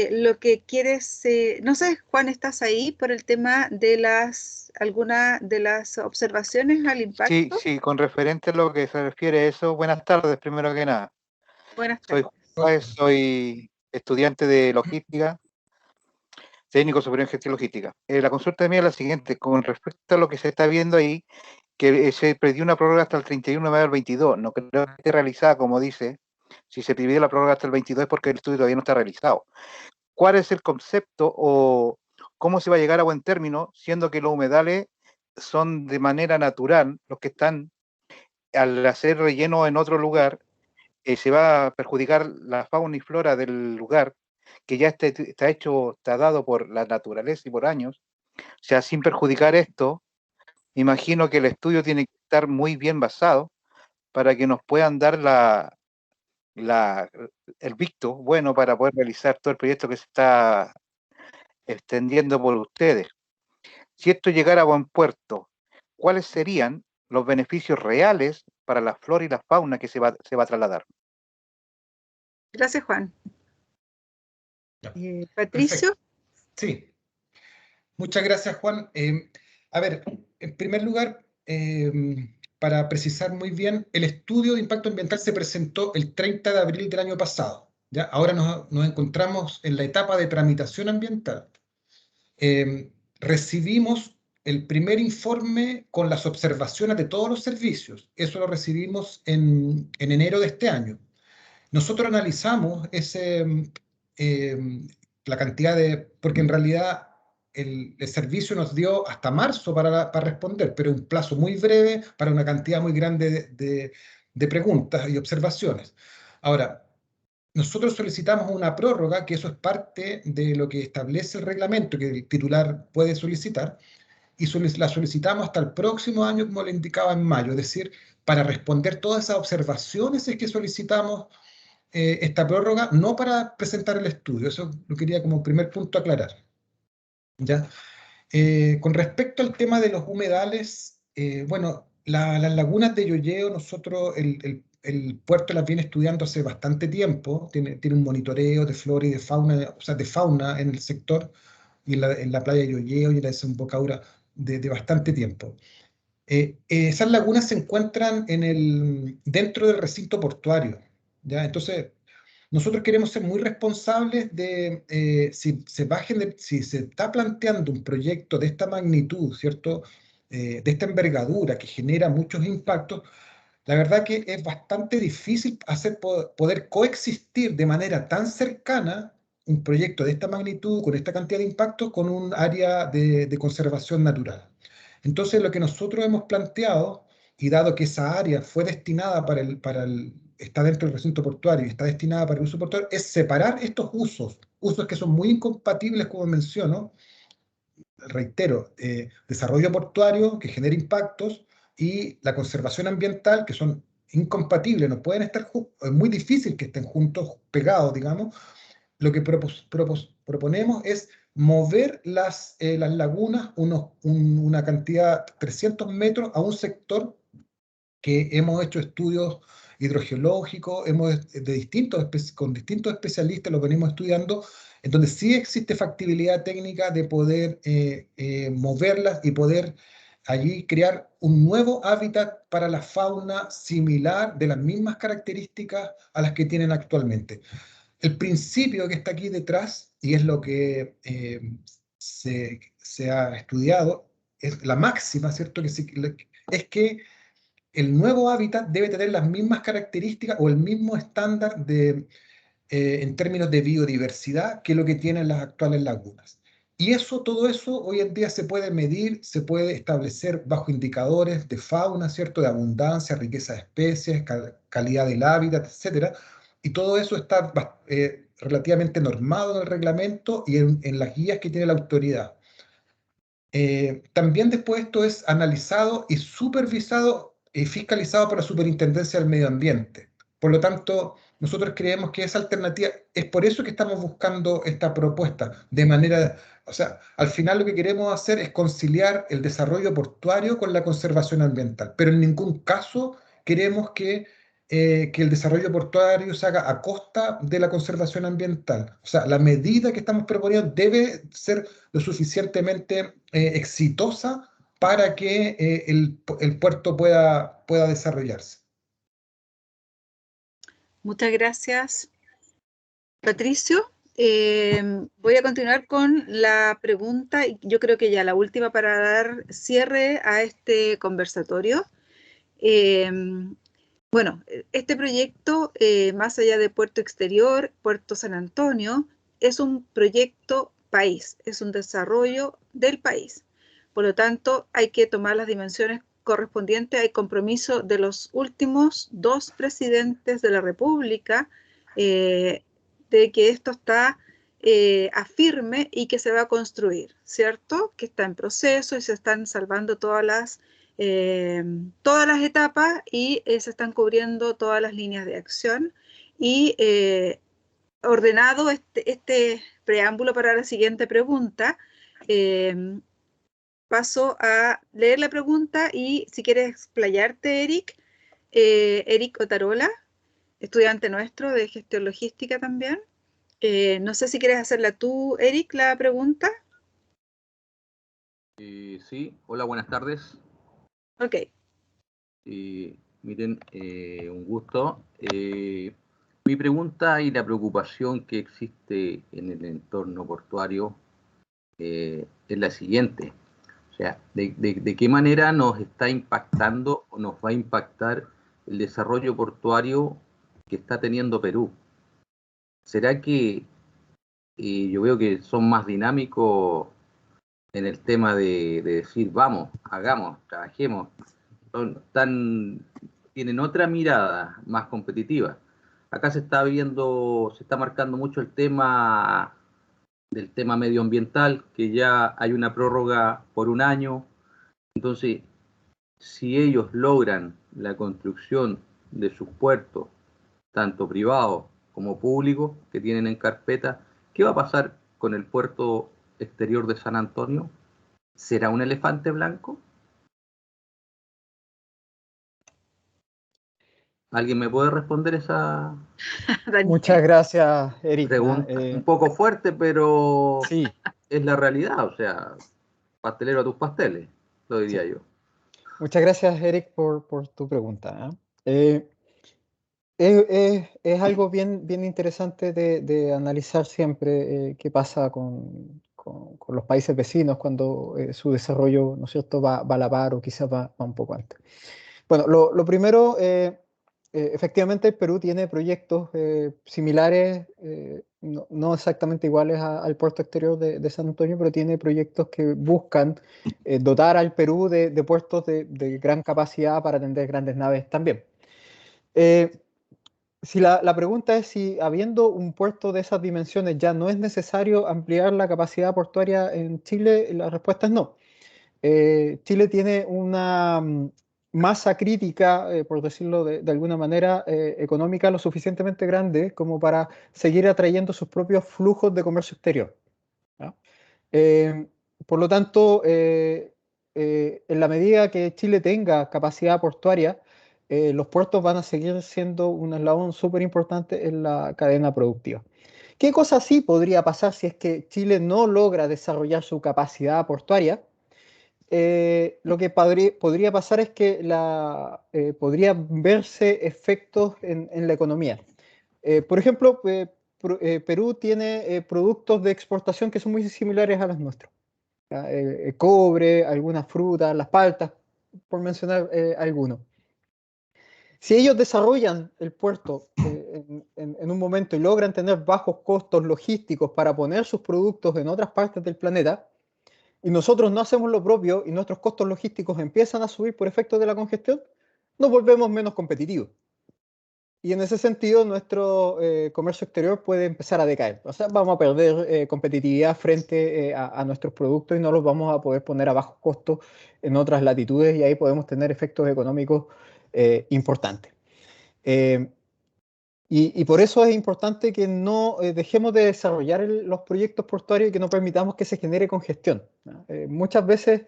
lo que quieres, no sé, Juan, ¿estás ahí por el tema de alguna de las observaciones al impacto? Sí, con referente a lo que se refiere a eso, buenas tardes, primero que nada. Buenas Soy tardes. Juan, soy estudiante de logística, técnico superior en gestión logística. La consulta mía es la siguiente, con respecto a lo que se está viendo ahí, que se pidió una prórroga hasta el 31 de mayo del 22, no creo que esté realizada, como dice, si se pidió la prórroga hasta el 22 es porque el estudio todavía no está realizado. ¿Cuál es el concepto o cómo se va a llegar a buen término, siendo que los humedales son de manera natural los que están al hacer relleno en otro lugar, se va a perjudicar la fauna y flora del lugar, que ya está hecho, está dado por la naturaleza y por años. O sea, sin perjudicar esto, imagino que el estudio tiene que estar muy bien basado para que nos puedan dar el visto bueno para poder realizar todo el proyecto que se está extendiendo por ustedes. Si esto llegara a buen puerto, ¿cuáles serían los beneficios reales para la flora y la fauna que se va a trasladar? Gracias, Juan. Patricio. Perfecto. Sí. Muchas gracias, Juan. A ver, en primer lugar, para precisar muy bien, el estudio de impacto ambiental se presentó el 30 de abril del año pasado. ¿Ya? Ahora nos encontramos en la etapa de tramitación ambiental. Recibimos el primer informe con las observaciones de todos los servicios. Eso lo recibimos en enero de este año. Nosotros analizamos la cantidad porque en realidad el servicio nos dio hasta marzo para responder, pero un plazo muy breve para una cantidad muy grande de preguntas y observaciones. Ahora, nosotros solicitamos una prórroga, que eso es parte de lo que establece el reglamento que el titular puede solicitar, y la solicitamos hasta el próximo año, como le indicaba, en mayo. Es decir, para responder todas esas observaciones es que solicitamos esta prórroga, no para presentar el estudio. Eso lo quería como primer punto aclarar. ¿Ya? Con respecto al tema de los humedales, bueno, las lagunas de Llolleo, nosotros el puerto las viene estudiando hace bastante tiempo, tiene un monitoreo de flora y de fauna, o sea, de fauna en el sector, y en la playa de Llolleo y en la desembocadura de bastante tiempo. Esas lagunas se encuentran dentro del recinto portuario, ¿ya? Entonces, nosotros queremos ser muy responsables de si se está planteando un proyecto de esta magnitud, ¿cierto? De esta envergadura que genera muchos impactos. La verdad que es bastante difícil poder coexistir de manera tan cercana un proyecto de esta magnitud, con esta cantidad de impactos, con un área de conservación natural. Entonces, lo que nosotros hemos planteado, y dado que esa área fue destinada está dentro del recinto portuario y está destinada para el uso portuario, es separar estos usos que son muy incompatibles, como menciono, reitero, desarrollo portuario que genera impactos y la conservación ambiental, que son incompatibles, no pueden estar es muy difícil que estén juntos, pegados, digamos. Lo que proponemos es mover las lagunas una cantidad, 300 metros, a un sector que hemos hecho estudios hidrogeológicos, con distintos especialistas lo venimos estudiando, en donde sí existe factibilidad técnica de poder moverlas y poder allí crear un nuevo hábitat para la fauna similar, de las mismas características a las que tienen actualmente. El principio que está aquí detrás, y es lo que se ha estudiado, es la máxima, ¿cierto? Es que el nuevo hábitat debe tener las mismas características o el mismo estándar en términos de biodiversidad que lo que tienen las actuales lagunas. Y todo eso hoy en día se puede medir, se puede establecer bajo indicadores de fauna, ¿cierto? De abundancia, riqueza de especies, calidad del hábitat, etc. Y todo eso está relativamente normado en el reglamento y en las guías que tiene la autoridad. También después esto es analizado y supervisado y fiscalizado por la Superintendencia del Medio Ambiente. Por lo tanto, nosotros creemos que esa alternativa, es por eso que estamos buscando esta propuesta, o sea, al final lo que queremos hacer es conciliar el desarrollo portuario con la conservación ambiental, pero en ningún caso queremos que el desarrollo portuario se haga a costa de la conservación ambiental. O sea, la medida que estamos proponiendo debe ser lo suficientemente exitosa para que el puerto pueda desarrollarse. Muchas gracias, Patricio. Voy a continuar con la pregunta, y yo creo que ya la última para dar cierre a este conversatorio. Bueno, este proyecto, más allá de Puerto Exterior, Puerto San Antonio, es un proyecto país, es un desarrollo del país. Por lo tanto, hay que tomar las dimensiones correspondiente al compromiso de los últimos 2 presidentes de la República, de que esto está a firme y que se va a construir, ¿cierto? Que está en proceso y se están salvando todas las etapas y se están cubriendo todas las líneas de acción. Y ordenado este preámbulo para la siguiente pregunta, paso a leer la pregunta y si quieres explayarte, Eric, Eric Otarola, estudiante nuestro de gestión logística también. No sé si quieres hacerla tú, Eric, la pregunta. Sí, hola, buenas tardes. Ok. Miren, un gusto. Mi pregunta y la preocupación que existe en el entorno portuario es la siguiente. O sea, ¿de qué manera nos está impactando o nos va a impactar el desarrollo portuario que está teniendo Perú? ¿Será que yo veo que son más dinámicos en el tema de decir, vamos, hagamos, trabajemos? Tienen otra mirada más competitiva. Acá se está marcando mucho el tema del tema medioambiental, que ya hay una prórroga por 1 año. Entonces, si ellos logran la construcción de sus puertos, tanto privados como públicos, que tienen en carpeta, ¿qué va a pasar con el puerto exterior de San Antonio? ¿Será un elefante blanco? ¿Alguien me puede responder esa Muchas gracias, Eric. pregunta? Un poco fuerte, pero Sí. es la realidad, o sea, pastelero a tus pasteles, lo diría Sí. yo. Muchas gracias, Eric, por tu pregunta. Es algo bien interesante de analizar siempre qué pasa con los países vecinos cuando su desarrollo, ¿no es cierto?, va a la par o quizás va un poco antes. Bueno, lo primero, efectivamente el Perú tiene proyectos similares, no exactamente iguales al puerto exterior de San Antonio, pero tiene proyectos que buscan dotar al Perú de puertos de gran capacidad para atender grandes naves también. Si la pregunta es si habiendo un puerto de esas dimensiones ya no es necesario ampliar la capacidad portuaria en Chile, la respuesta es no. Chile tiene una masa crítica, por decirlo de alguna manera, económica lo suficientemente grande como para seguir atrayendo sus propios flujos de comercio exterior, ¿no? Por lo tanto, en la medida que Chile tenga capacidad portuaria, los puertos van a seguir siendo un eslabón súper importante en la cadena productiva. ¿Qué cosa sí podría pasar si es que Chile no logra desarrollar su capacidad portuaria? Lo que podría pasar es que podría verse efectos en la economía. Por ejemplo, Perú tiene productos de exportación que son muy similares a los nuestros. Cobre, algunas frutas, las paltas, por mencionar algunos. Si ellos desarrollan el puerto en un momento y logran tener bajos costos logísticos para poner sus productos en otras partes del planeta, y nosotros no hacemos lo propio y nuestros costos logísticos empiezan a subir por efecto de la congestión, nos volvemos menos competitivos. Y en ese sentido, nuestro comercio exterior puede empezar a decaer. O sea, vamos a perder competitividad frente a nuestros productos y no los vamos a poder poner a bajos costos en otras latitudes y ahí podemos tener efectos económicos importantes. Y por eso es importante que no dejemos de desarrollar los proyectos portuarios y que no permitamos que se genere congestión, ¿no? Muchas veces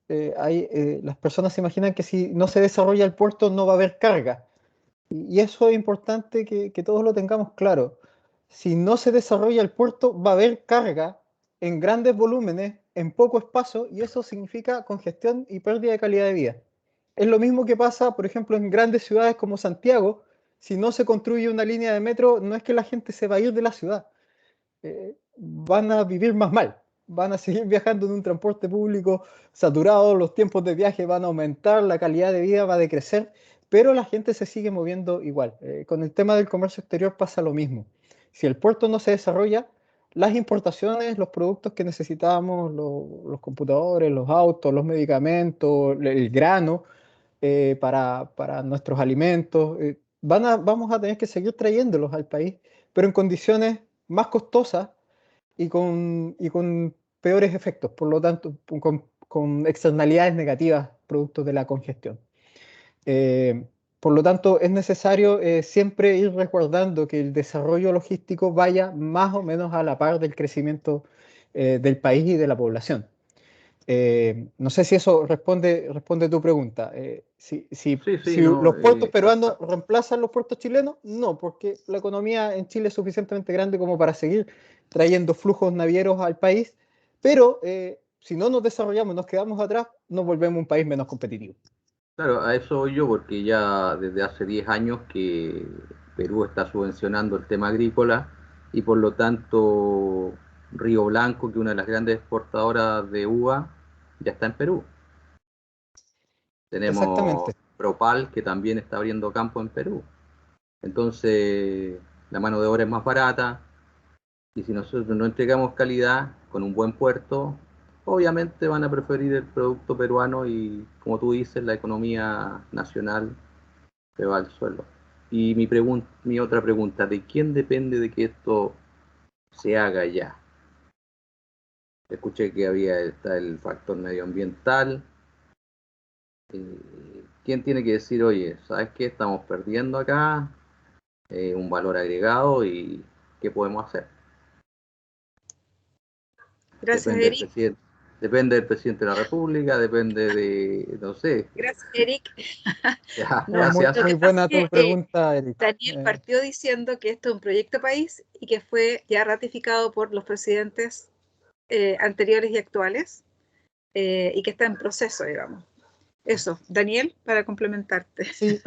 las personas se imaginan que si no se desarrolla el puerto no va a haber carga. Y eso es importante que todos lo tengamos claro. Si no se desarrolla el puerto, va a haber carga en grandes volúmenes, en poco espacio, y eso significa congestión y pérdida de calidad de vida. Es lo mismo que pasa, por ejemplo, en grandes ciudades como Santiago. Si no se construye una línea de metro, no es que la gente se va a ir de la ciudad. Van a vivir más mal. Van a seguir viajando en un transporte público saturado, los tiempos de viaje van a aumentar, la calidad de vida va a decrecer, pero la gente se sigue moviendo igual. Con el tema del comercio exterior pasa lo mismo. Si el puerto no se desarrolla, las importaciones, los productos que necesitábamos, los computadores, los autos, los medicamentos, el grano para nuestros alimentos. Vamos a tener que seguir trayéndolos al país, pero en condiciones más costosas y con peores efectos, por lo tanto, con externalidades negativas producto de la congestión. Por lo tanto, es necesario siempre ir recordando que el desarrollo logístico vaya más o menos a la par del crecimiento del país y de la población. No sé si eso responde tu pregunta. Si No, los puertos peruanos reemplazan los puertos chilenos, no, porque la economía en Chile es suficientemente grande como para seguir trayendo flujos navieros al país, pero si no nos desarrollamos, nos quedamos atrás, nos volvemos un país menos competitivo. Claro, a eso voy yo, porque ya desde hace 10 años que Perú está subvencionando el tema agrícola y por lo tanto Río Blanco, que es una de las grandes exportadoras de uva, ya está en Perú. Tenemos Exactamente. Propal, que también está abriendo campo en Perú. Entonces, la mano de obra es más barata y si nosotros no entregamos calidad con un buen puerto, obviamente van a preferir el producto peruano y, como tú dices, la economía nacional se va al suelo. Y mi otra pregunta, ¿de quién depende de que esto se haga ya? Escuché que está el factor medioambiental. ¿Quién tiene que decir, oye, ¿sabes qué? Estamos perdiendo acá un valor agregado y qué podemos hacer? Gracias, Depende del Eric. presidente. Depende del presidente de la República, depende de, no sé. Gracias, Eric. Ya, No, gracias. lo Muy que pasa buena es que tu pregunta, Eric. Daniel partió diciendo que esto es un proyecto país y que fue ya ratificado por los presidentes anteriores y actuales y que está en proceso, digamos. Eso, Daniel, para complementarte. Sí,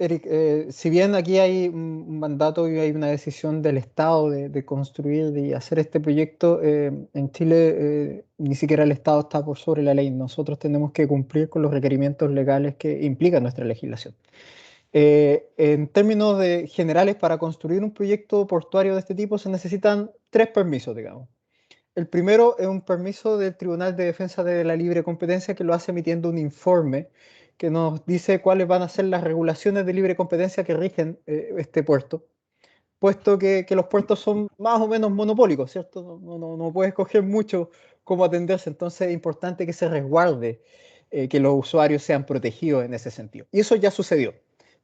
Eric, si bien aquí hay un mandato y hay una decisión del Estado de construir y hacer este proyecto, en Chile ni siquiera el Estado está por sobre la ley. Nosotros tenemos que cumplir con los requerimientos legales que implica nuestra legislación. En términos generales, para construir un proyecto portuario de este tipo se necesitan 3 permisos, digamos. El primero es un permiso del Tribunal de Defensa de la Libre Competencia que lo hace emitiendo un informe que nos dice cuáles van a ser las regulaciones de libre competencia que rigen este puerto, puesto que los puertos son más o menos monopólicos, ¿cierto? No puedes escoger mucho cómo atenderse, entonces es importante que se resguarde que los usuarios sean protegidos en ese sentido. Y eso ya sucedió.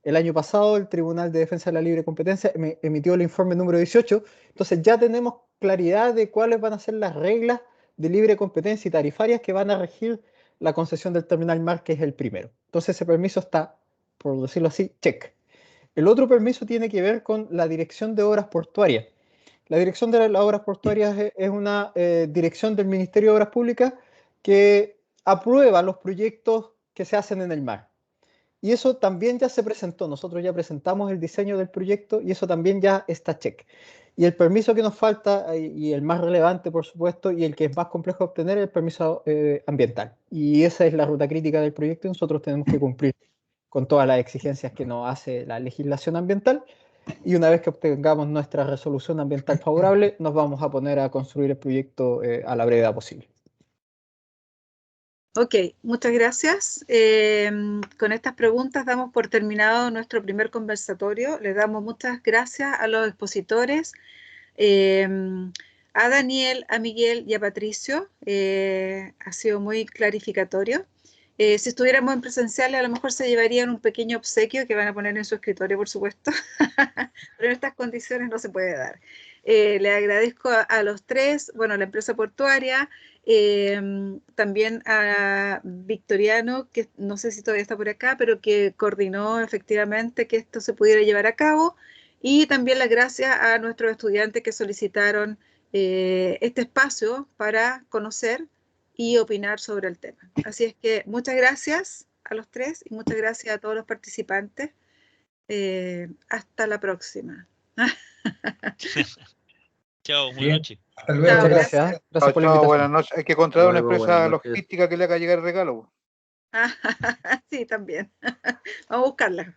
El año pasado el Tribunal de Defensa de la Libre Competencia emitió el informe número 18, entonces ya tenemos claridad de cuáles van a ser las reglas de libre competencia y tarifarias que van a regir la concesión del Terminal Mar, que es el primero. Entonces ese permiso está, por decirlo así, check. El otro permiso tiene que ver con la Dirección de Obras Portuarias. La Dirección de las Obras Portuarias es una dirección del Ministerio de Obras Públicas que aprueba los proyectos que se hacen en el mar. Y eso también ya se presentó, nosotros ya presentamos el diseño del proyecto y eso también ya está check. Y el permiso que nos falta, y el más relevante por supuesto, y el que es más complejo de obtener, es el permiso ambiental. Y esa es la ruta crítica del proyecto y nosotros tenemos que cumplir con todas las exigencias que nos hace la legislación ambiental. Y una vez que obtengamos nuestra resolución ambiental favorable, nos vamos a poner a construir el proyecto a la brevedad posible. Ok, muchas gracias. Con estas preguntas damos por terminado nuestro primer conversatorio. Les damos muchas gracias a los expositores, a Daniel, a Miguel y a Patricio. Ha sido muy clarificatorio. Si estuviéramos en presencial, a lo mejor se llevarían un pequeño obsequio que van a poner en su escritorio, por supuesto, pero en estas condiciones no se puede dar. Le agradezco a los tres, bueno, a la empresa portuaria, también a Victoriano, que no sé si todavía está por acá, pero que coordinó efectivamente que esto se pudiera llevar a cabo, y también las gracias a nuestros estudiantes que solicitaron este espacio para conocer y opinar sobre el tema. Así es que muchas gracias a los tres y muchas gracias a todos los participantes. Hasta la próxima. Chao, buenas noches. Hasta luego. Chao, Muchas gracias. Gracias por la invitación. Buenas noches. Hay que contratar una Luego, empresa buenas noches. logística que le haga llegar el regalo. Sí, también. Vamos a buscarla.